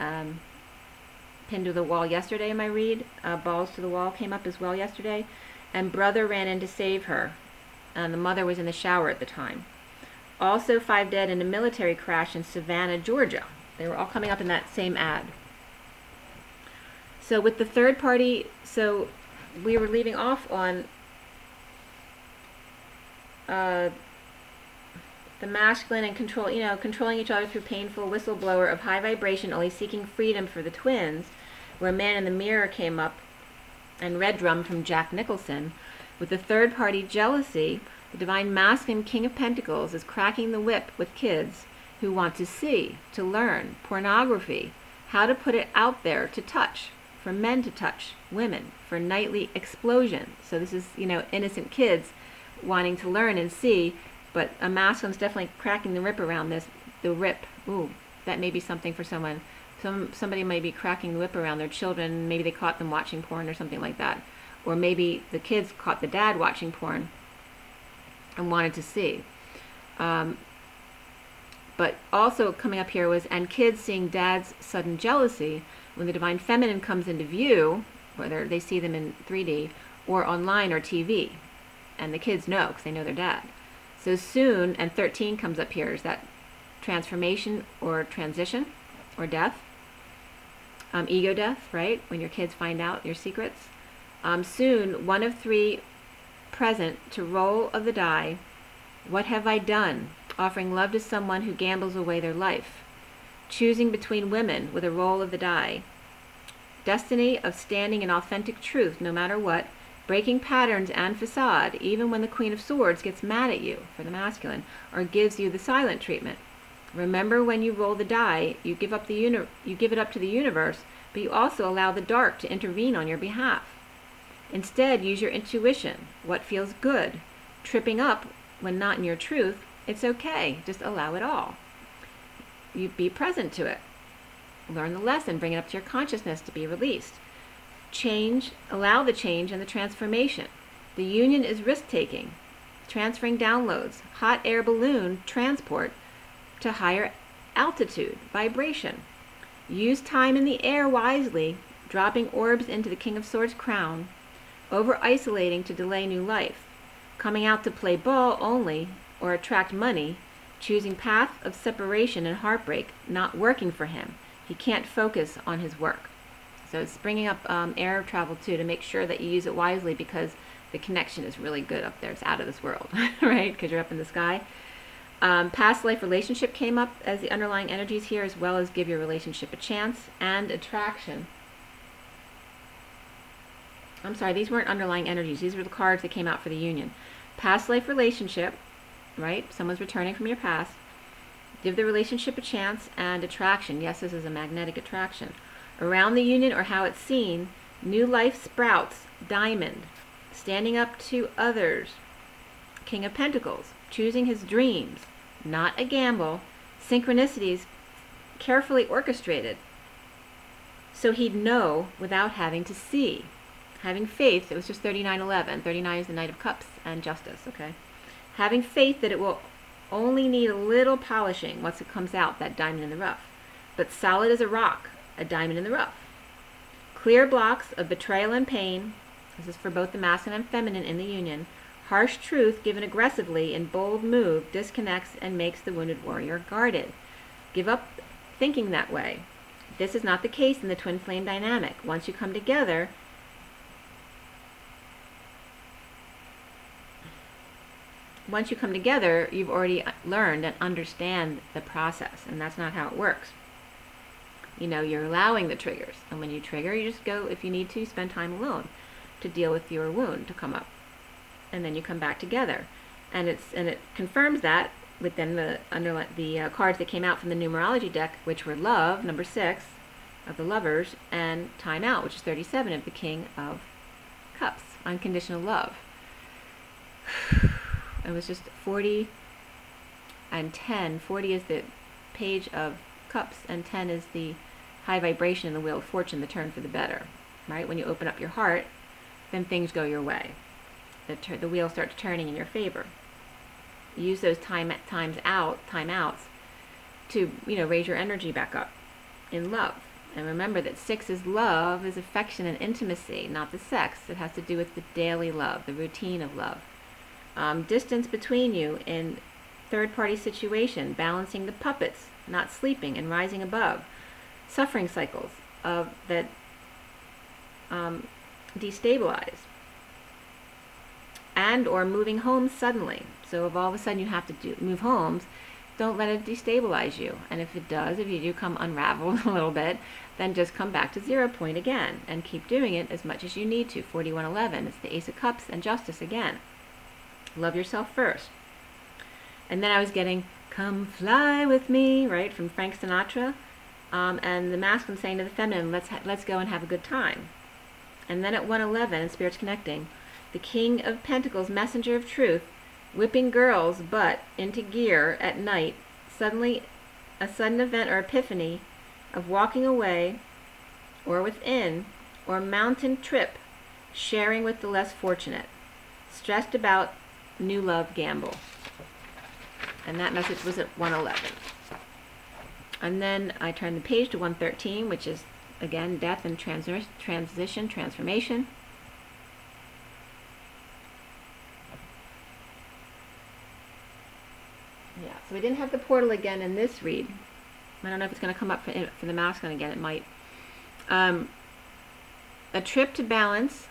pinned to the wall yesterday in my read. Balls to the wall came up as well yesterday. And brother ran in to save her. And the mother was in the shower at the time. Also 5 dead in a military crash in Savannah, Georgia. They were all coming up in that same ad. So with the third party, so we were leaving off on the masculine and controlling each other through painful whistleblower of high vibration, only seeking freedom for the twins, where Man in the Mirror came up, and Red Drum from Jack Nicholson. With the third party jealousy, the divine masculine King of Pentacles is cracking the whip with kids who want to see, to learn, pornography, how to put it out there to touch, for men to touch women, for nightly explosion. So this is, innocent kids wanting to learn and see, but a masculine's definitely cracking the whip around this. The whip, ooh, that may be something for someone. Somebody may be cracking the whip around their children. Maybe they caught them watching porn or something like that. Or maybe the kids caught the dad watching porn and wanted to see. But also coming up here was, and kids seeing dad's sudden jealousy when the divine feminine comes into view, whether they see them in 3D or online or TV. And the kids know because they know their dad. So soon, and 13 comes up here, is that transformation or transition or death. Ego death, right? When your kids find out your secrets. Soon, 1 of 3 present to roll of the die. What have I done? Offering love to someone who gambles away their life. Choosing between women with a roll of the die. Destiny of standing in authentic truth no matter what. Breaking patterns and facade, even when the Queen of Swords gets mad at you, for the masculine, or gives you the silent treatment. Remember, when you roll the die, you give it up to the universe, but you also allow the dark to intervene on your behalf. Instead, use your intuition. What feels good? Tripping up when not in your truth, it's okay. Just allow it all. You be present to it. Learn the lesson. Bring it up to your consciousness to be released. Change, allow the change and the transformation. The union is risk-taking. Transferring downloads. Hot air balloon transport to higher altitude, vibration. Use time in the air wisely, dropping orbs into the King of Swords crown, over-isolating to delay new life, coming out to play ball only or attract money, choosing path of separation and heartbreak, not working for him. He can't focus on his work. So it's bringing up air travel too, to make sure that you use it wisely, because the connection is really good up there. It's out of this world, right? Because you're up in the sky. Past life relationship came up as the underlying energies here, as well as give your relationship a chance, and attraction. I'm sorry, these weren't underlying energies. These were the cards that came out for the union. Past life relationship, right? Someone's returning from your past. Give the relationship a chance, and attraction. Yes, this is a magnetic attraction. Around the union, or how it's seen, new life sprouts, diamond. Standing up to others, King of Pentacles. Choosing his dreams, not a gamble. Synchronicities carefully orchestrated, so he'd know without having to see. Having faith, it was just 3911. 39 is the Knight of Cups and Justice, okay? Having faith that it will only need a little polishing once it comes out, that diamond in the rough. But solid as a rock, a diamond in the rough. Clear blocks of betrayal and pain. This is for both the masculine and feminine in the union. Harsh truth given aggressively in bold move disconnects and makes the wounded warrior guarded. Give up thinking that way. This is not the case in the twin flame dynamic. Once you come together, once you come together, you've already learned and understand the process, and that's not how it works. You know, you're allowing the triggers, and when you trigger, you just go, if you need to, spend time alone to deal with your wound to come up, and then you come back together, and it confirms that within the cards that came out from the numerology deck, which were love, number 6 of the lovers, and time out, which is 37 of the King of Cups, unconditional love. It was just 40 and 10. 40 is the Page of Cups, and 10 is the high vibration in the Wheel of Fortune, the turn for the better, right? When you open up your heart, then things go your way. The wheel starts turning in your favor. Use those timeouts to, you know, raise your energy back up in love. And remember that 6 is love, is affection and intimacy, not the sex. It has to do with the daily love, the routine of love. Distance between you in third-party situation, balancing the puppets, not sleeping and rising above. Suffering cycles that destabilize. And or moving homes suddenly. So if all of a sudden you have to move homes, don't let it destabilize you. And if it does, if you do come unraveled a little bit, then just come back to 0 point again and keep doing it as much as you need to. 4111, it's the Ace of Cups and Justice again. Love yourself first. And then I was getting "Come Fly With Me," right, from Frank Sinatra, and the masculine saying to the feminine, let's go and have a good time. And then at 111, in Spirits Connecting, the King of Pentacles, messenger of truth, whipping girls' butt into gear at night, suddenly a sudden event or epiphany of walking away or within, or mountain trip, sharing with the less fortunate, stressed about new love gamble. And that message was at 111. And then I turned the page to 113, which is again death and transition, transformation. Yeah, so we didn't have the portal again in this read. I don't know if it's going to come up for the masculine again. It might. A trip to balance.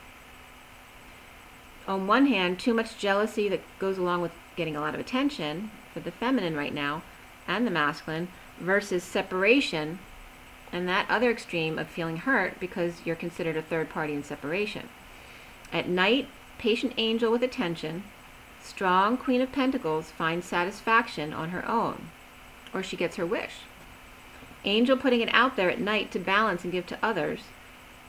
On one hand, too much jealousy that goes along with getting a lot of attention for the feminine right now, and the masculine, versus separation, and that other extreme of feeling hurt because you're considered a third party in separation. At night, patient angel with attention. Strong Queen of Pentacles finds satisfaction on her own, or she gets her wish. Angel putting it out there at night to balance and give to others.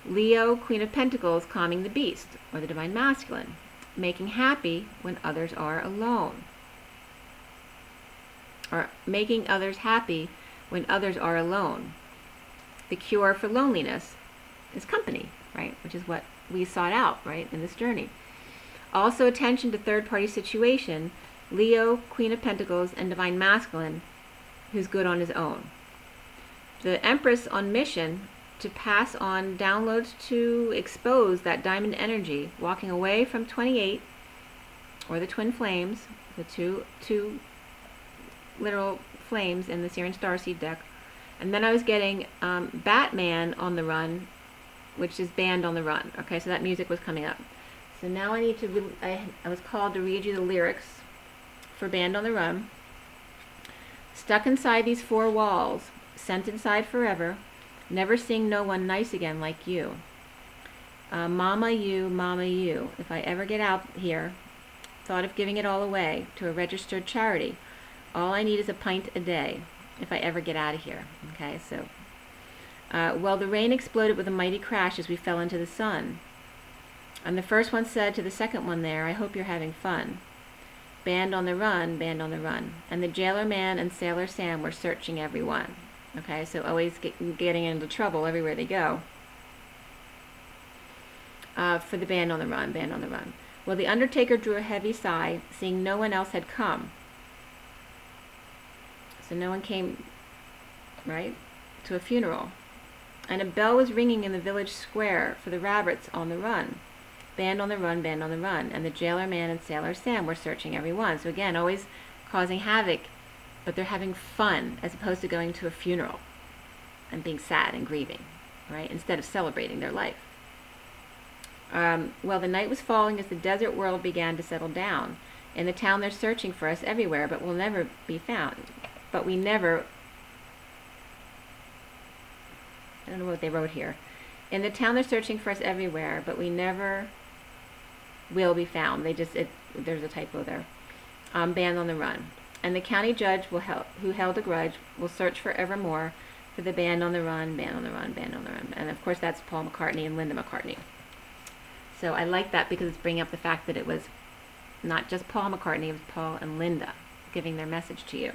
Leo, Queen of Pentacles, calming the beast, or the Divine Masculine, making happy when others are alone. Or making others happy when others are alone. The cure for loneliness is company, right? Which is what we sought out, right, in this journey. Also attention to third-party situation, Leo, Queen of Pentacles, and Divine Masculine, who's good on his own. The Empress on mission to pass on downloads to expose that diamond energy, walking away from 28, or the twin flames, the two literal flames in the Sirian Starseed deck. And then I was getting Batman on the run, which is Band on the Run. Okay, so that music was coming up. So now I need to, I was called to read you the lyrics for Band on the Run. Stuck inside these 4 walls, sent inside forever, never seeing no one nice again like you. Mama you, if I ever get out here, thought of giving it all away to a registered charity. All I need is a pint a day, if I ever get out of here. Okay, so, well, the rain exploded with a mighty crash as we fell into the sun. And the first one said to the second one there, I hope you're having fun. Band on the run, band on the run. And the jailer man and Sailor Sam were searching everyone. Okay, so always getting into trouble everywhere they go. For the band on the run, band on the run. Well, the Undertaker drew a heavy sigh, seeing no one else had come. So no one came, right, to a funeral. And a bell was ringing in the village square for the rabbits on the run. Band on the run, band on the run. And the jailer man and Sailor Sam were searching everyone. So again, always causing havoc, but they're having fun as opposed to going to a funeral and being sad and grieving, right, instead of celebrating their life. Well, the night was falling as the desert world began to settle down. In the town they're searching for us everywhere, but we'll never be found. But we never, I don't know what they wrote here. In the town they're searching for us everywhere, but we never will be found. There's a typo there. Band on the run. And the county judge who held a grudge will search forevermore for the band on the run, band on the run, band on the run. And of course that's Paul McCartney and Linda McCartney. So I like that because it's bringing up the fact that it was not just Paul McCartney, it was Paul and Linda giving their message to you.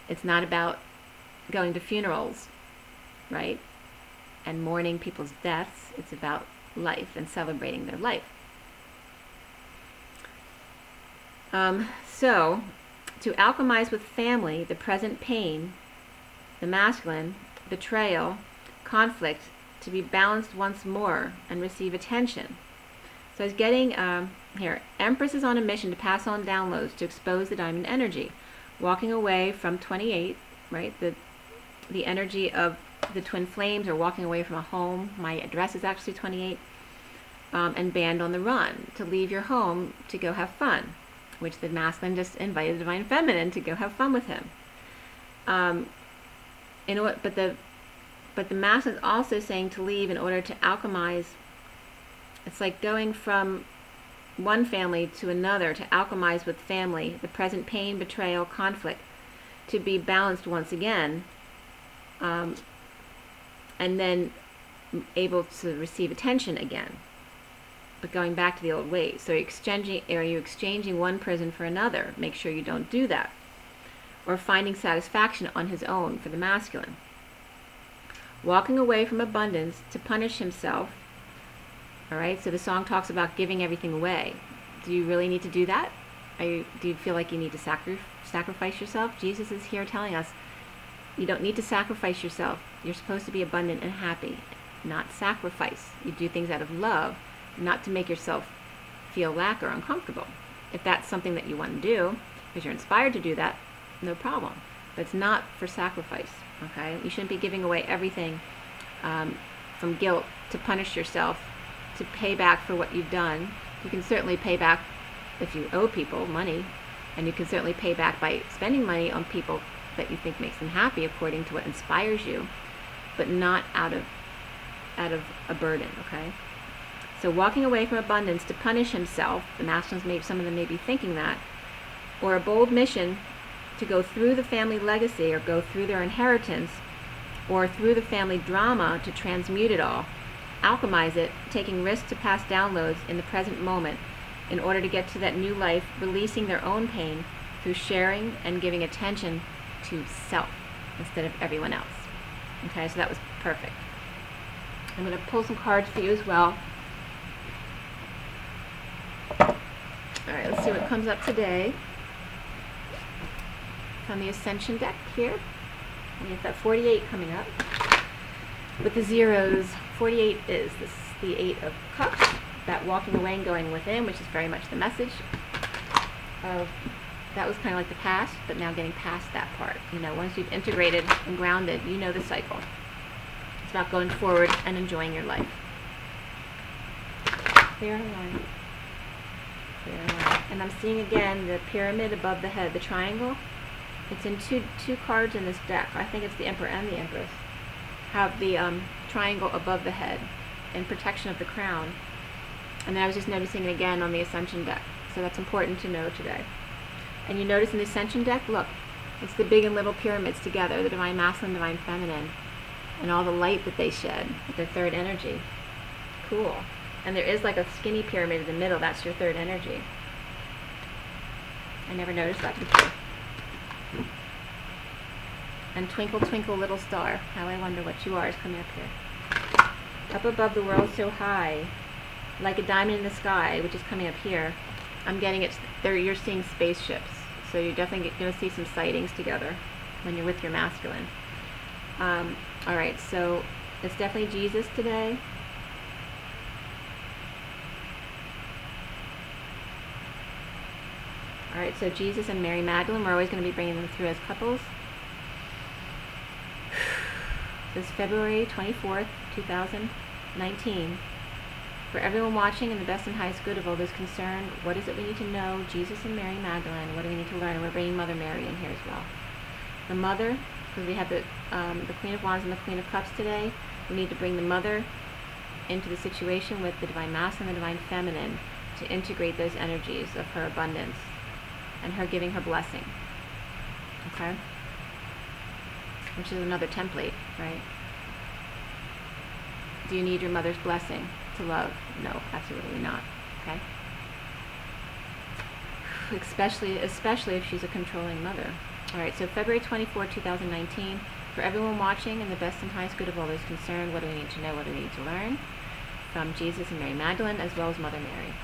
It's not about going to funerals, right? And mourning people's deaths. It's about life and celebrating their life. So, to alchemize with family the present pain, the masculine, betrayal, conflict, to be balanced once more and receive attention. So I was getting, here, Empress is on a mission to pass on downloads to expose the diamond energy. Walking away from 28, right, the energy of the twin flames, or walking away from a home. My address is actually 28. And band on the run, to leave your home to go have fun, which the masculine just invited the divine feminine to go have fun with him. But the masculine is also saying to leave in order to alchemize. It's like going from one family to another, to alchemize with family the present pain, betrayal, conflict, to be balanced once again, and then able to receive attention again, but going back to the old ways. So are you exchanging one prison for another? Make sure you don't do that. Or finding satisfaction on his own for the masculine. Walking away from abundance to punish himself. All right, so the song talks about giving everything away. Do you really need to do that? Do you feel like you need to sacrifice yourself? Jesus is here telling us you don't need to sacrifice yourself. You're supposed to be abundant and happy, not sacrifice. You do things out of love, not to make yourself feel lack or uncomfortable. If that's something that you want to do, because you're inspired to do that, no problem. But it's not for sacrifice, okay? You shouldn't be giving away everything from guilt to punish yourself, to pay back for what you've done. You can certainly pay back if you owe people money, and you can certainly pay back by spending money on people that you think makes them happy according to what inspires you, but not out of a burden, okay? So walking away from abundance to punish himself, the masculines, some of them may be thinking that, or a bold mission to go through the family legacy, or go through their inheritance, or through the family drama to transmute it all, alchemize it, taking risks to pass downloads in the present moment in order to get to that new life, releasing their own pain through sharing and giving attention to self instead of everyone else. Okay, so that was perfect. I'm going to pull some cards for you as well. Alright, let's see what comes up today. From the Ascension deck here. We have that 48 coming up. With the zeros, 48 is the 8 of Cups. That walking away and going within, which is very much the message of, that was kind of like the past, but now getting past that part. You know, once you've integrated and grounded, you know the cycle. It's about going forward and enjoying your life. Clear line. Clear line. And I'm seeing again the pyramid above the head, the triangle. It's in two cards in this deck. I think it's the Emperor and the Empress. Have the triangle above the head in protection of the crown. And then I was just noticing it again on the Ascension deck. So that's important to know today. And you notice in the Ascension deck, look, it's the big and little pyramids together, the Divine Masculine, Divine Feminine, and all the light that they shed, their third energy. Cool. And there is like a skinny pyramid in the middle, that's your third energy. I never noticed that before. And twinkle, twinkle, little star, how I wonder what you are is coming up here. Up above the world so high, like a diamond in the sky, which is coming up here. I'm getting it, you're seeing spaceships. So you're definitely going to see some sightings together when you're with your masculine. Alright, so it's definitely Jesus today. Alright, so Jesus and Mary Magdalene, we're always going to be bringing them through as couples. This is February 24th, 2019. For everyone watching, in the best and highest good of all those concerned, what is it we need to know? Jesus and Mary Magdalene, what do we need to learn? And we're bringing Mother Mary in here as well. The Mother, because we have the Queen of Wands and the Queen of Cups today, we need to bring the Mother into the situation with the Divine Masculine and the Divine Feminine to integrate those energies of her abundance and her giving her blessing. Okay? Which is another template, right? Do you need your mother's blessing to love? No, absolutely not. Okay? Especially if she's a controlling mother. Alright, so February 24, 2019. For everyone watching, in the best and highest good of all those concerned, what do we need to know? What do we need to learn? From Jesus and Mary Magdalene, as well as Mother Mary.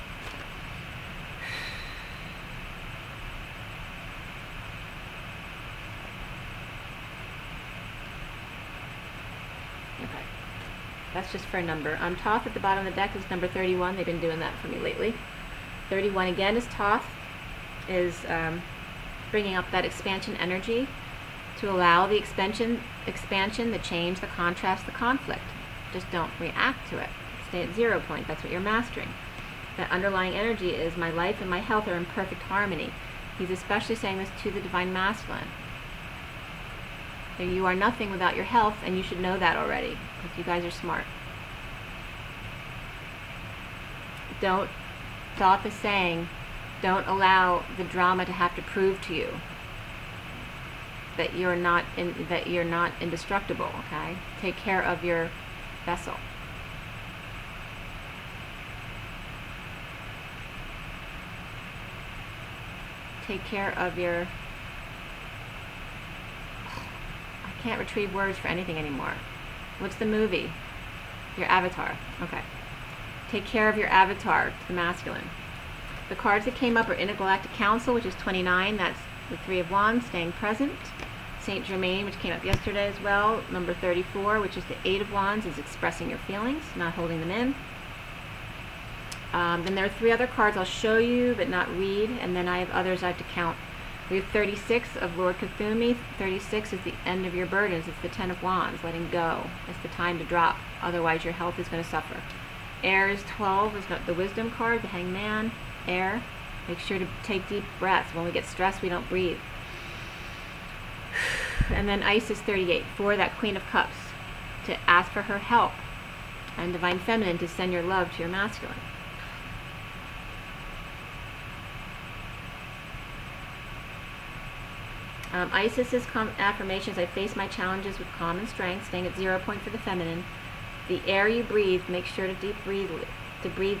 Okay. That's just for a number. Thoth at the bottom of the deck is number 31. They've been doing that for me lately. 31 again is Thoth, is bringing up that expansion energy to allow the expansion, the change, the contrast, the conflict. Just don't react to it. Stay at 0 point. That's what you're mastering. That underlying energy is my life and my health are in perfect harmony. He's especially saying this to the Divine Masculine. You are nothing without your health, and you should know that already, because you guys are smart. Thoth is saying, don't allow the drama to have to prove to you that you're not indestructible. Okay, take care of your vessel. Take care of your. I can't retrieve words for anything anymore. What's the movie? Your avatar. Okay. Take care of your avatar, the masculine. The cards that came up are Intergalactic Council, which is 29. That's the Three of Wands, staying present. Saint Germain, which came up yesterday as well. Number 34, which is the Eight of Wands, is expressing your feelings, not holding them in. Then there are 3 other cards I'll show you, but not read. And then I have others I have to count. We have 36 of Lord Cthulhu. 36 is the end of your burdens. It's the 10 of Wands, letting go. It's the time to drop. Otherwise, your health is going to suffer. Air is 12. Is the Wisdom card, the Hangman. Air. Make sure to take deep breaths. When we get stressed, we don't breathe. And then Ice is 38. For that Queen of Cups, to ask for her help. And Divine Feminine, to send your love to your masculine. Isis's affirmations: I face my challenges with calm and strength, staying at 0 point for the feminine. The air you breathe, make sure to breathe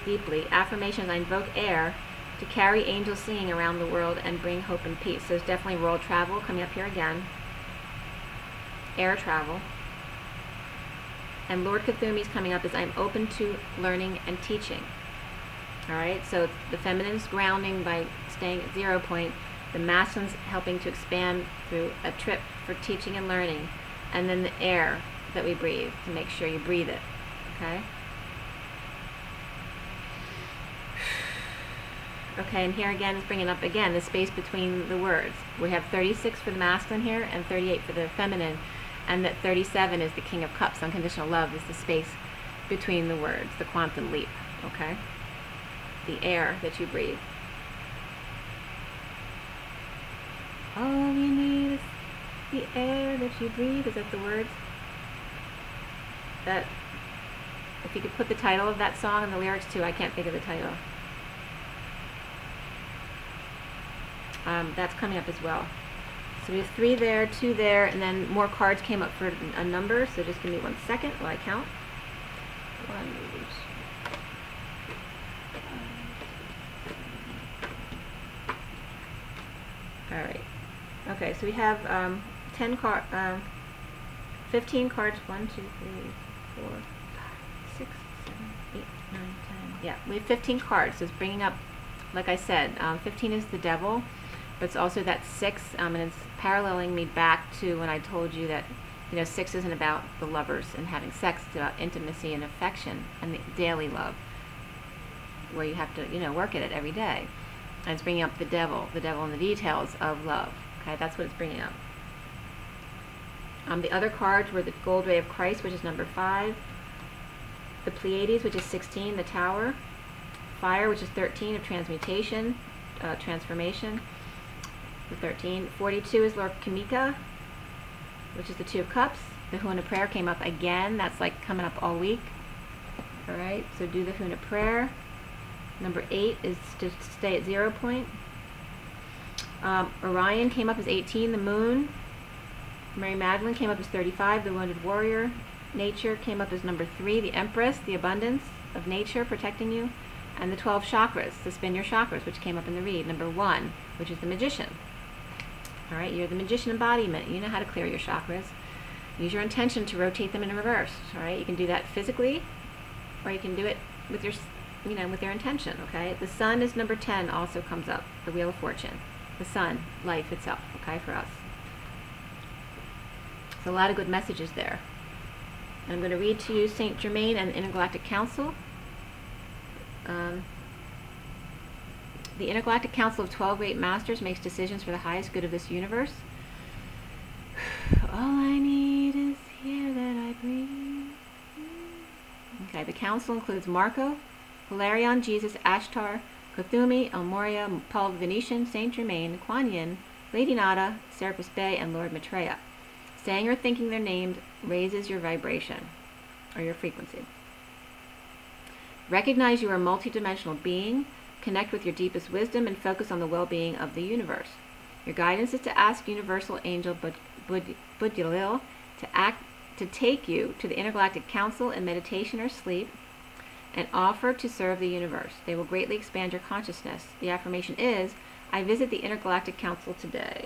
deeply. Affirmations: I invoke air to carry angel singing around the world and bring hope and peace. So there's definitely world travel coming up here again. Air travel. And Lord Cthulhu's coming up as I'm open to learning and teaching. Alright, so the feminine's grounding by staying at 0 point. The masculine's helping to expand through a trip for teaching and learning. And then the air that we breathe, to make sure you breathe it. Okay? Okay, and here again is bringing up again the space between the words. We have 36 for the masculine here and 38 for the feminine. And that 37 is the King of Cups. Unconditional love is the space between the words, the quantum leap. Okay? The air that you breathe. All you need is the air that you breathe. Is that the words? That, if you could put the title of that song and the lyrics too, I can't think of the title. That's coming up as well. So we have 3 there, 2 there, and then more cards came up for a number, so just give me 1 second while I count. 1, 2. Alright. Okay, so we have 15 cards. 1, 2, 3, 4, 5, 6, 7, 8, 9, 10. Yeah, we have 15 cards. So it's bringing up, like I said, 15 is the devil, but it's also that 6, and it's paralleling me back to when I told you that, 6 isn't about the lovers and having sex. It's about intimacy and affection and the daily love, where you have to, work at it every day. And it's bringing up the devil in the details of love. Okay, that's what it's bringing up. The other cards were the Gold Ray of Christ, which is number 5. The Pleiades, which is 16, the Tower. Fire, which is 13, of transmutation, transformation. The 13. 42 is Lord Kamika, which is the Two of Cups. The Huna prayer came up again. That's like coming up all week. All right, so do the Huna prayer. Number 8 is to stay at 0 point. Orion came up as 18, the Moon. Mary Magdalene came up as 35, the Wounded Warrior. Nature came up as number 3, the Empress, the abundance of nature protecting you. And the 12 chakras, to spin your chakras, which came up in the read. Number 1, which is the Magician. All right, you're the Magician embodiment. You know how to clear your chakras. Use your intention to rotate them in reverse. All right, you can do that physically, or you can do it with your, with your intention. Okay, the Sun is number 10. Also comes up, the Wheel of Fortune. The Sun, life itself. Okay, for us. So a lot of good messages there. And I'm going to read to you Saint Germain and the Intergalactic Council. The Intergalactic Council of 12 Great Masters makes decisions for the highest good of this universe. All I need is the air that I breathe. Okay, the council includes Marco, Hilarion, Jesus, Ashtar, Kuthumi, El Moria, Paul the Venetian, Saint Germain, Kuan Yin, Lady Nada, Serapis Bey, and Lord Maitreya. Saying or thinking their names raises your vibration, or your frequency. Recognize you are a multidimensional being, connect with your deepest wisdom, and focus on the well-being of the universe. Your guidance is to ask Universal Angel Budilil to take you to the Intergalactic Council in meditation or sleep and offer to serve the universe. They will greatly expand your consciousness. The affirmation is, I visit the Intergalactic Council today.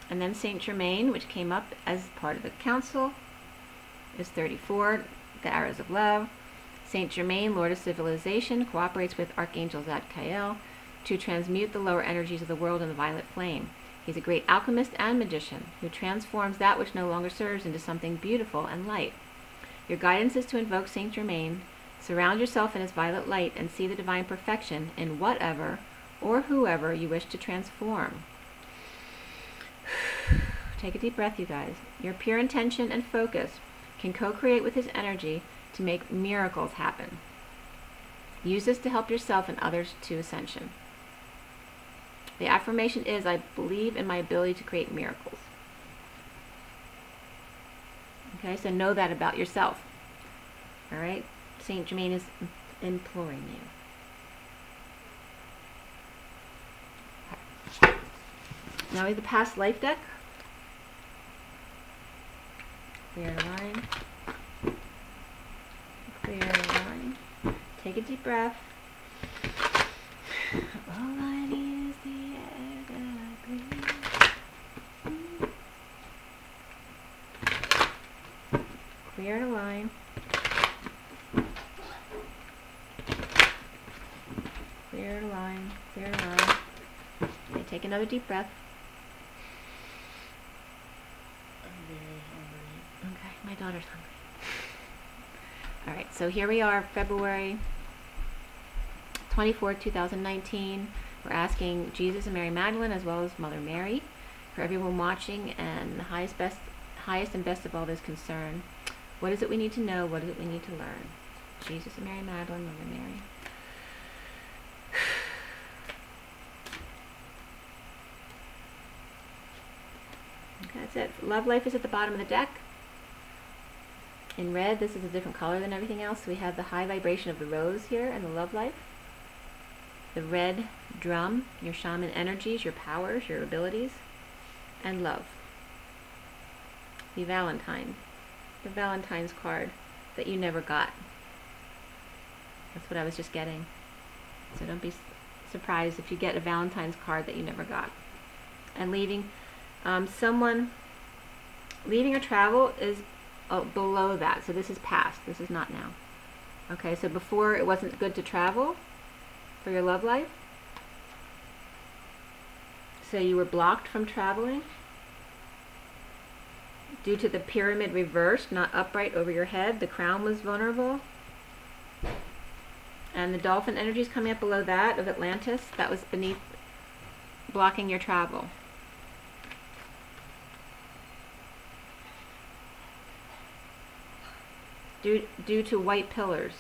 And then Saint Germain, which came up as part of the council, is 34, the Arrows of Love. Saint Germain, Lord of Civilization, cooperates with Archangel Zadkiel to transmute the lower energies of the world in the violet flame. He's a great alchemist and magician who transforms that which no longer serves into something beautiful and light. Your guidance is to invoke Saint Germain, surround yourself in his violet light, and see the divine perfection in whatever or whoever you wish to transform. Take a deep breath, you guys. Your pure intention and focus can co-create with his energy to make miracles happen. Use this to help yourself and others to ascension. The affirmation is, I believe in my ability to create miracles. Okay, so know that about yourself. All right, Saint Germain is imploring you. Now we have the past life deck. Clear line. Clear line. Take a deep breath. All I need is the air that I breathe. Clear the line. Clear the line. Clear the line. Okay, take another deep breath. I'm very hungry. Okay, my daughter's hungry. All right, so here we are, February 24, 2019. We're asking Jesus and Mary Magdalene, as well as Mother Mary, for everyone watching, and the highest and best of all is concern. What is it we need to know? What is it we need to learn? Jesus and Mary Magdalene, Mother Mary. Okay, that's it. Love life is at the bottom of the deck. In red, this is a different color than everything else. So we have the high vibration of the rose here and the love life. The red drum, your shaman energies, your powers, your abilities, and love. The Valentine's card that you never got. That's what I was just getting. So don't be surprised if you get a Valentine's card that you never got. And leaving leaving or travel is below that. So this is past. This is not now. Okay, so before it wasn't good to travel for your love life. So you were blocked from traveling due to the pyramid reversed, not upright over your head. The crown was vulnerable. And the dolphin energy is coming up below that of Atlantis. That was beneath, blocking your travel. due to white pillars.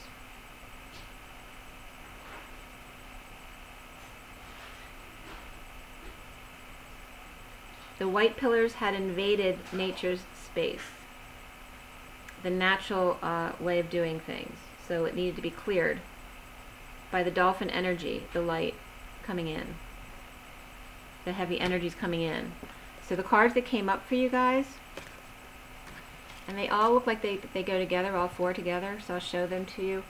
The white pillars had invaded nature's space, the natural way of doing things. So it needed to be cleared by the dolphin energy, the light coming in, the heavy energies coming in. So the cards that came up for you guys, and they all look like they go together, all four together, so I'll show them to you.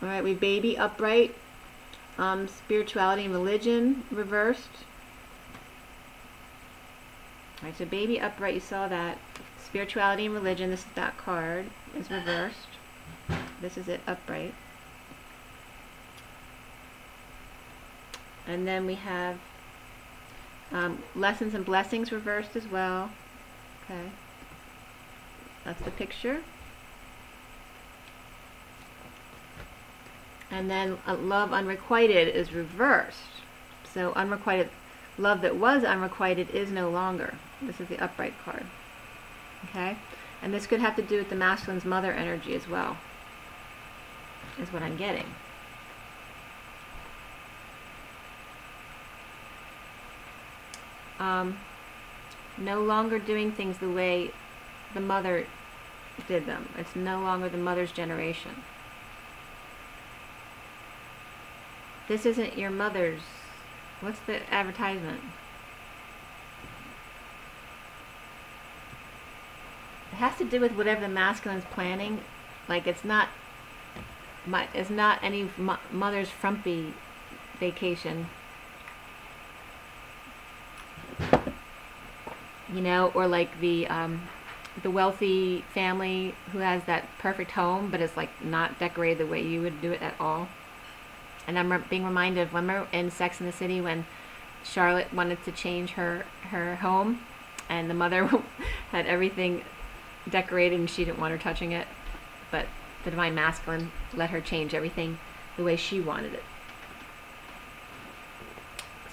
All right, we have baby upright, spirituality and religion reversed. All right, so baby upright, you saw that. Spirituality and religion, this is that card, is reversed. This is it upright. And then we have lessons and blessings reversed as well. Okay, that's the picture. And then love unrequited is reversed. So unrequited love that was unrequited is no longer. This is the upright card. Okay, and this could have to do with the masculine's mother energy as well, is what I'm getting. No longer doing things the way the mother did them. It's no longer the mother's generation. This isn't your mother's. What's the advertisement? It has to do with whatever the masculine's planning. Like it's not any mother's frumpy vacation. You know, or like the wealthy family who has that perfect home, but it's like not decorated the way you would do it at all. And I'm being reminded of, remember in Sex and the City when Charlotte wanted to change her home, and the mother had everything decorated and she didn't want her touching it, but the divine masculine let her change everything the way she wanted it.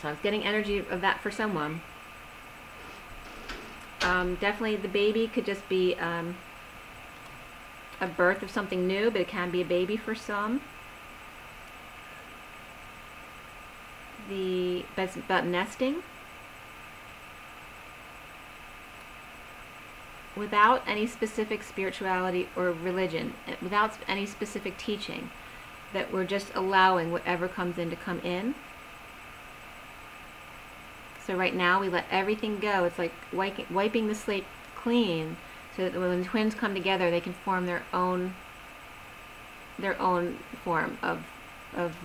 So I was getting energy of that for someone. Definitely the baby could just be a birth of something new, but it can be a baby for some. That's about nesting. Without any specific spirituality or religion, without any specific teaching, that we're just allowing whatever comes in to come in. So right now we let everything go. It's like wiping the slate clean, so that when the twins come together, they can form their own form of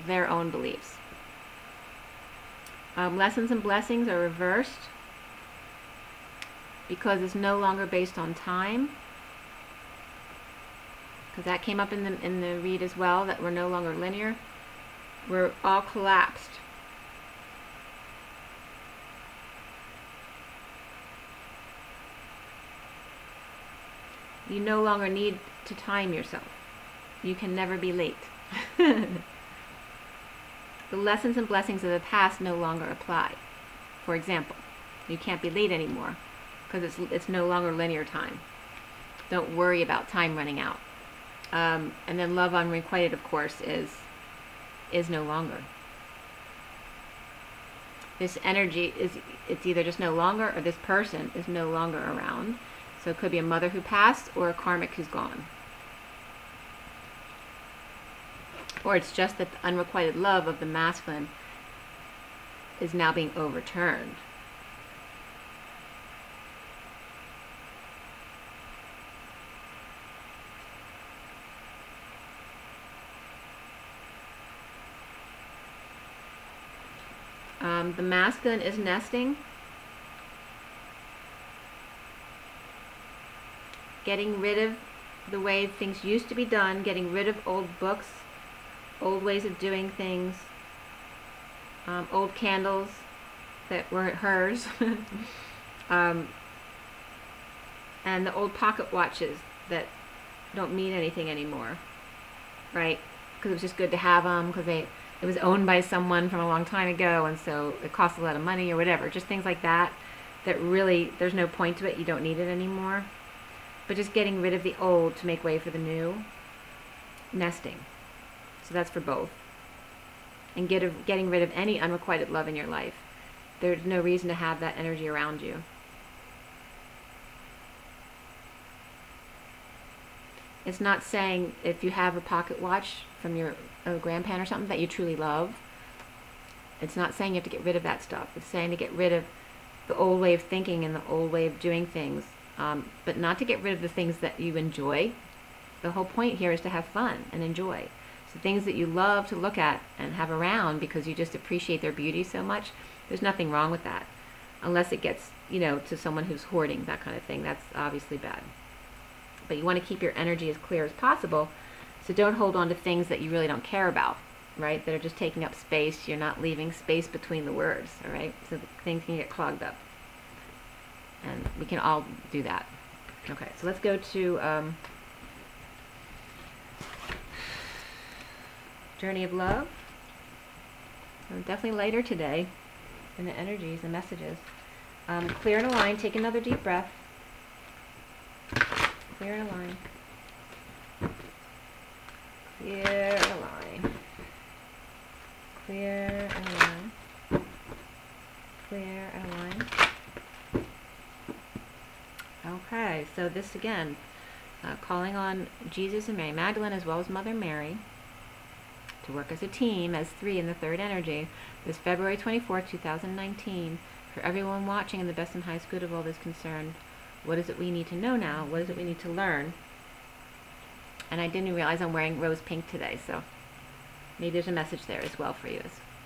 their own beliefs. Lessons and blessings are reversed because it's no longer based on time. Because that came up in the read as well, that we're no longer linear. We're all collapsed. You no longer need to time yourself. You can never be late. The lessons and blessings of the past no longer apply. For example, you can't be late anymore because it's no longer linear time. Don't worry about time running out. And then love unrequited, of course, is no longer. This energy it's either just no longer, or this person is no longer around. So it could be a mother who passed or a karmic who's gone. Or it's just that the unrequited love of the masculine is now being overturned. The masculine is nesting. Getting rid of the way things used to be done, getting rid of old books, old ways of doing things, old candles that weren't hers, and the old pocket watches that don't mean anything anymore, right? Because it was just good to have them, because it was owned by someone from a long time ago, and so it cost a lot of money or whatever. Just things like that, that really, there's no point to it. You don't need it anymore. but just getting rid of the old to make way for the new. Nesting. So that's for both. And getting rid of any unrequited love in your life. There's no reason to have that energy around you. It's not saying if you have a pocket watch from your grandparent or something that you truly love. It's not saying you have to get rid of that stuff. It's saying to get rid of the old way of thinking and the old way of doing things, but not to get rid of the things that you enjoy. The whole point here is to have fun and enjoy. So things that you love to look at and have around because you just appreciate their beauty so much, there's nothing wrong with that. Unless it gets, to someone who's hoarding, that kind of thing. That's obviously bad. But you want to keep your energy as clear as possible, so don't hold on to things that you really don't care about, right? That are just taking up space. You're not leaving space between the words, all right? So things can get clogged up. And we can all do that. Okay, so let's go to Journey of Love. So definitely lighter today in the energies, the messages. Clear and align. Take another deep breath. Clear and align. Clear and align. Clear and align. Clear and align. Okay, so this again, calling on Jesus and Mary Magdalene as well as Mother Mary to work as a team, as three in the third energy, this February 24th, 2019, for everyone watching and the best and highest good of all this concerned. What is it we need to know now? What is it we need to learn? And I didn't realize I'm wearing rose pink today, so maybe there's a message there as well for you.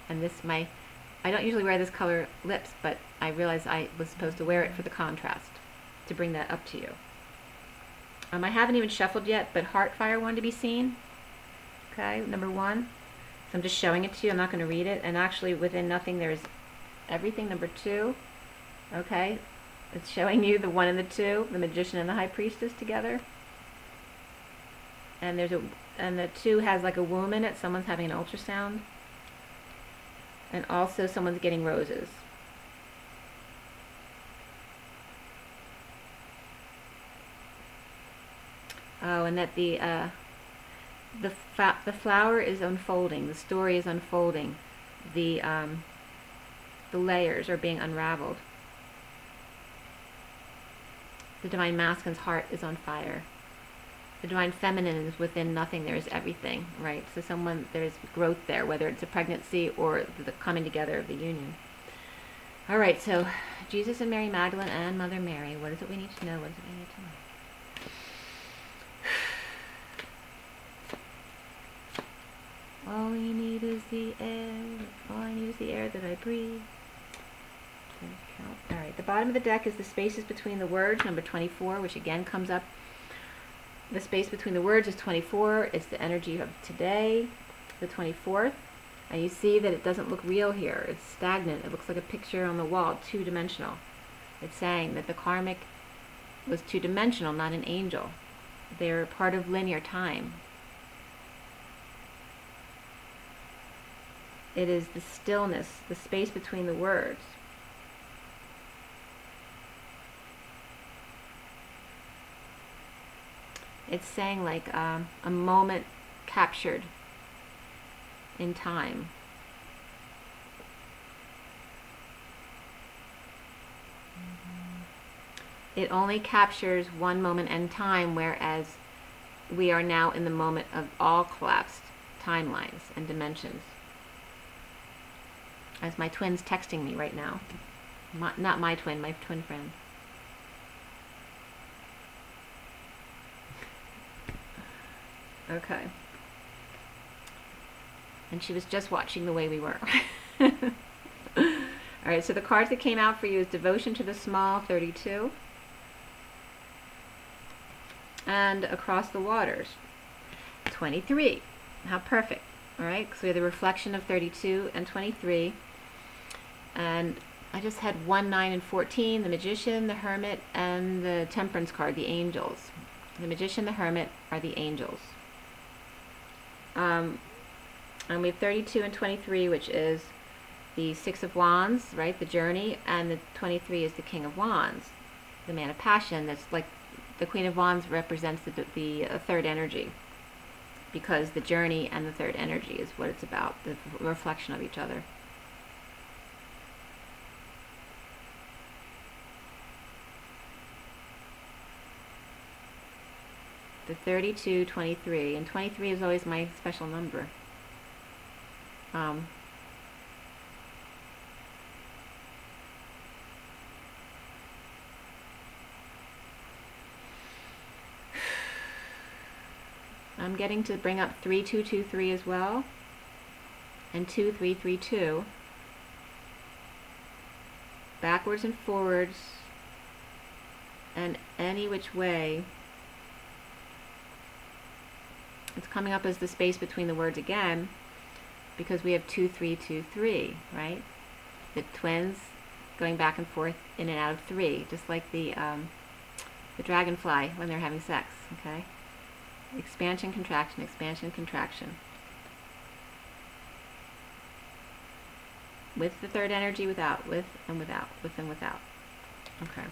And this, I don't usually wear this color lips, but I realized I was supposed to wear it for the contrast, to bring that up to you. I haven't even shuffled yet, but Heartfire wanted to be seen. Okay, number 1. So I'm just showing it to you. I'm not going to read it. And actually, within Nothing, there's Everything, number 2. Okay, it's showing you the 1 and the 2, the Magician and the High Priestess together. And the 2 has like a womb in it. Someone's having an ultrasound. And also someone's getting roses. Oh, and that the flower is unfolding. The story is unfolding. The layers are being unraveled. The Divine Masculine's heart is on fire. The Divine Feminine is within Nothing. There is everything, right? So there's growth there, whether it's a pregnancy or the coming together of the union. All right, so Jesus and Mary Magdalene and Mother Mary. What is it we need to know? What is it we need to know? All we need is the air. All I need is the air that I breathe. All right, the bottom of the deck is the spaces between the words, number 24, which again comes up. The space between the words is 24. It's the energy of today, the 24th. And you see that it doesn't look real here. It's stagnant. It looks like a picture on the wall, two-dimensional. It's saying that the karmic was two-dimensional, not an angel. They're part of linear time. It is the stillness, the space between the words. It's saying like a moment captured in time. It only captures one moment in time, whereas we are now in the moment of all collapsed timelines and dimensions. As my twin's texting me right now. Not my twin, my twin friend. Okay. And she was just watching the way we were. Alright, so the cards that came out for you is Devotion to the Small, 32. And Across the Waters, 23. How perfect. Alright, so we have the reflection of 32 and 23. And I just had 1, 9, and 14, the Magician, the Hermit, and the Temperance card, the Angels. The Magician, the Hermit are the Angels. And we have 32 and 23, which is the Six of Wands, right, the Journey, and the 23 is the King of Wands, the Man of Passion. That's like the Queen of Wands represents the third energy, because the journey and the third energy is what it's about, the reflection of each other. The 32, 23, and 23 is always my special number. I'm getting to bring up 3223 as well, and 2332, backwards and forwards, and any which way. It's coming up as the space between the words again, because we have 2323, right? The twins going back and forth in and out of 3, just like the dragonfly when they're having sex, okay? Expansion, contraction, expansion, contraction. With the third energy, without, with and without, with and without. Okay.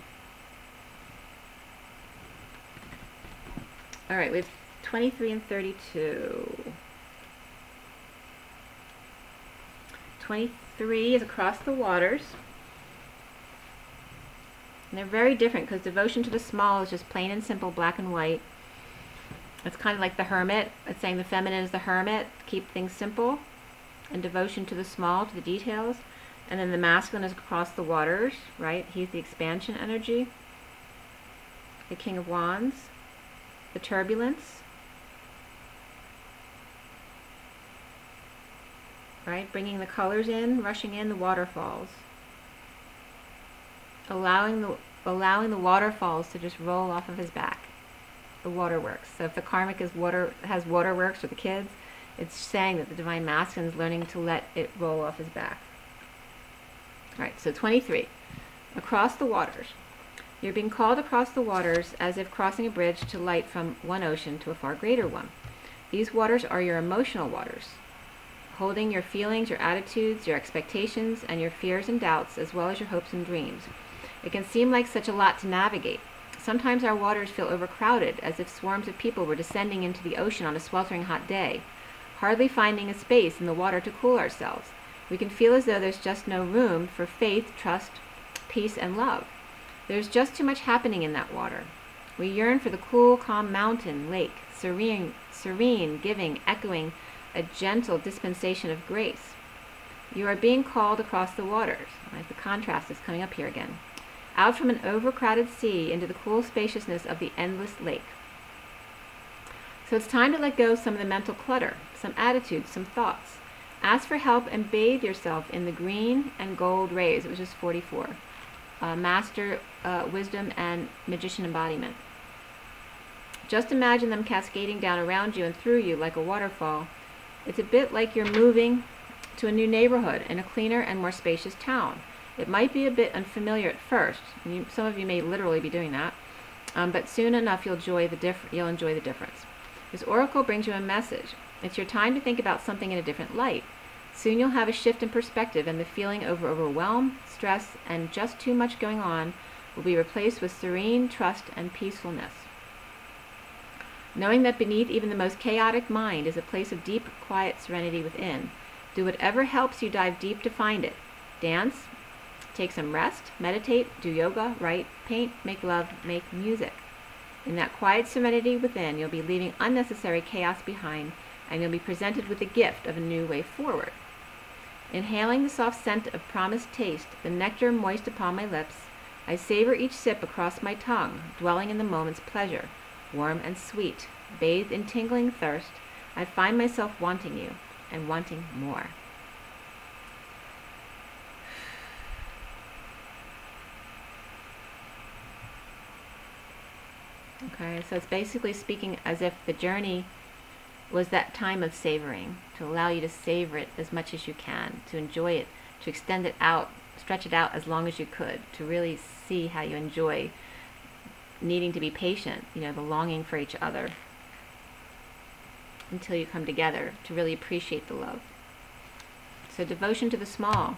All right, with 23 and 32. 23 is across the waters. And they're very different, because devotion to the small is just plain and simple, black and white. It's kind of like the hermit. It's saying the feminine is the hermit, keep things simple, and devotion to the small, to the details. And then the masculine is across the waters, right? He's the expansion energy, the King of Wands, the turbulence, right? Bringing the colors in, rushing in, the waterfalls, allowing the waterfalls to just roll off of his back. The waterworks. So if the karmic is has waterworks for the kids, it's saying that the divine masculine is learning to let it roll off his back. All right, so 23. Across the waters. You're being called across the waters as if crossing a bridge to light from one ocean to a far greater one. These waters are your emotional waters, holding your feelings, your attitudes, your expectations, and your fears and doubts, as well as your hopes and dreams. It can seem like such a lot to navigate. Sometimes our waters feel overcrowded, as if swarms of people were descending into the ocean on a sweltering hot day, hardly finding a space in the water to cool ourselves. We can feel as though there's just no room for faith, trust, peace, and love. There's just too much happening in that water. We yearn for the cool, calm mountain, lake, serene, giving, echoing a gentle dispensation of grace. You are being called across the waters. Right? The contrast is coming up here again. Out from an overcrowded sea into the cool spaciousness of the endless lake. So it's time to let go some of the mental clutter, some attitudes, some thoughts. Ask for help and bathe yourself in the green and gold rays, which is 44. Master, wisdom, and magician embodiment. Just imagine them cascading down around you and through you like a waterfall. It's a bit like you're moving to a new neighborhood in a cleaner and more spacious town. It might be a bit unfamiliar at first. Some of you may literally be doing that, but soon enough you'll enjoy the difference. This oracle brings you a message. It's your time to think about something in a different light. Soon you'll have a shift in perspective, and the feeling of overwhelm, stress, and just too much going on will be replaced with serene trust and peacefulness. Knowing that beneath even the most chaotic mind is a place of deep, quiet serenity within. Do whatever helps you dive deep to find it. Dance, take some rest, meditate, do yoga, write, paint, make love, make music. In that quiet serenity within, you'll be leaving unnecessary chaos behind, and you'll be presented with the gift of a new way forward. Inhaling the soft scent of promised taste, the nectar moist upon my lips, I savor each sip across my tongue, dwelling in the moment's pleasure. Warm and sweet, bathed in tingling thirst, I find myself wanting you, and wanting more. Okay, so it's basically speaking as if the journey was that time of savoring, to allow you to savor it as much as you can, to enjoy it, to extend it out, stretch it out as long as you could, to really see how you enjoy needing to be patient, the longing for each other, until you come together, to really appreciate the love. So devotion to the small.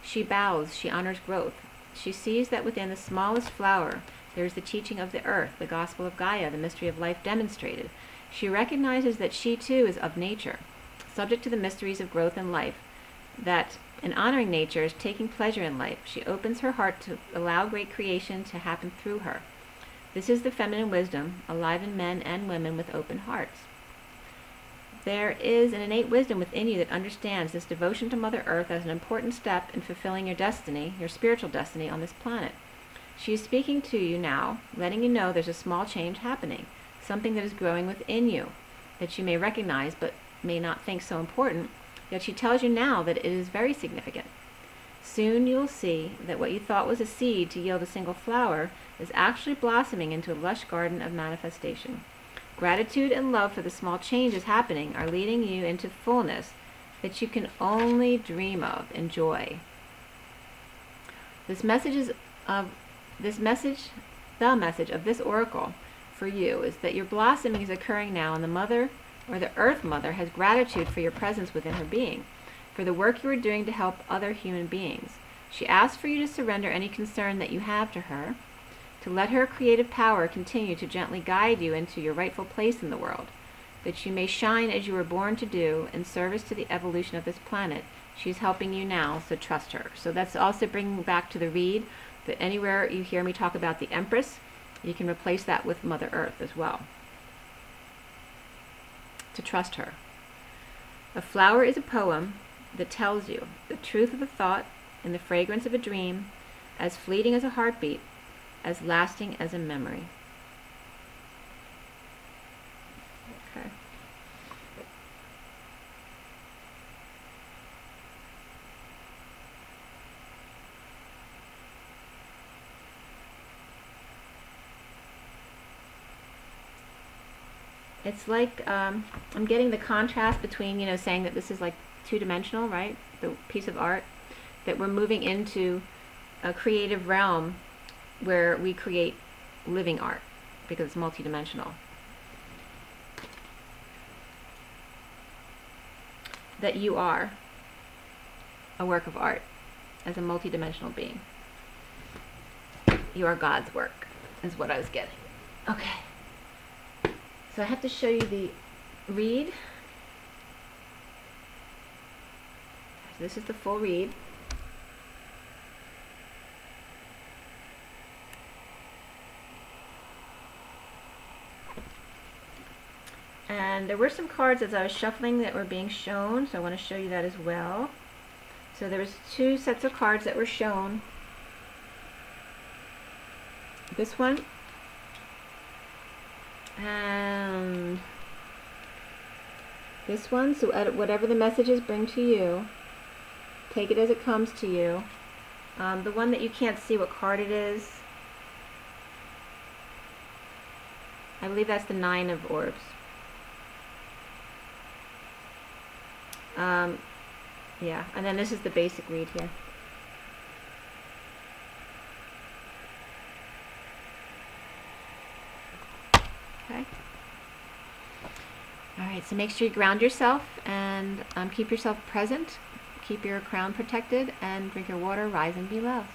She bows, she honors growth. She sees that within the smallest flower There is the teaching of the earth, the gospel of Gaia, the mystery of life demonstrated. She recognizes that she too is of nature, subject to the mysteries of growth and life, that in honoring nature is taking pleasure in life. She opens her heart to allow great creation to happen through her. This is the feminine wisdom, alive in men and women with open hearts. There is an innate wisdom within you that understands this devotion to Mother Earth as an important step in fulfilling your destiny, your spiritual destiny on this planet. She is speaking to you now, letting you know there's a small change happening, something that is growing within you, that you may recognize but may not think so important, yet she tells you now that it is very significant. Soon you will see that what you thought was a seed to yield a single flower is actually blossoming into a lush garden of manifestation. Gratitude and love for the small changes happening are leading you into fullness that you can only dream of. Enjoy. The message of this oracle for you is that your blossoming is occurring now, and the Mother, or the Earth Mother, has gratitude for your presence within her being, for the work you are doing to help other human beings. She asks for you to surrender any concern that you have to her, to let her creative power continue to gently guide you into your rightful place in the world, that you may shine as you were born to do in service to the evolution of this planet. She's helping you now, so trust her. So that's also bringing back to the read that anywhere you hear me talk about the Empress, you can replace that with Mother Earth as well. To trust her. A flower is a poem that tells you the truth of a thought in the fragrance of a dream, as fleeting as a heartbeat, as lasting as a memory. Okay. It's like I'm getting the contrast between, saying that this is like two-dimensional, right? The piece of art, that we're moving into a creative realm where we create living art because it's multidimensional. That you are a work of art as a multidimensional being. You are God's work, is what I was getting. Okay. So I have to show you the read. So this is the full read. And there were some cards as I was shuffling that were being shown, so I want to show you that as well. So there was 2 sets of cards that were shown. This one and this one. So whatever the messages bring to you, take it as it comes to you. The one that you can't see what card it is, I believe that's the 9 of Orbs. Yeah, and then this is the basic read here. Okay. Alright, so make sure you ground yourself and keep yourself present, keep your crown protected, and drink your water, rise and be loved.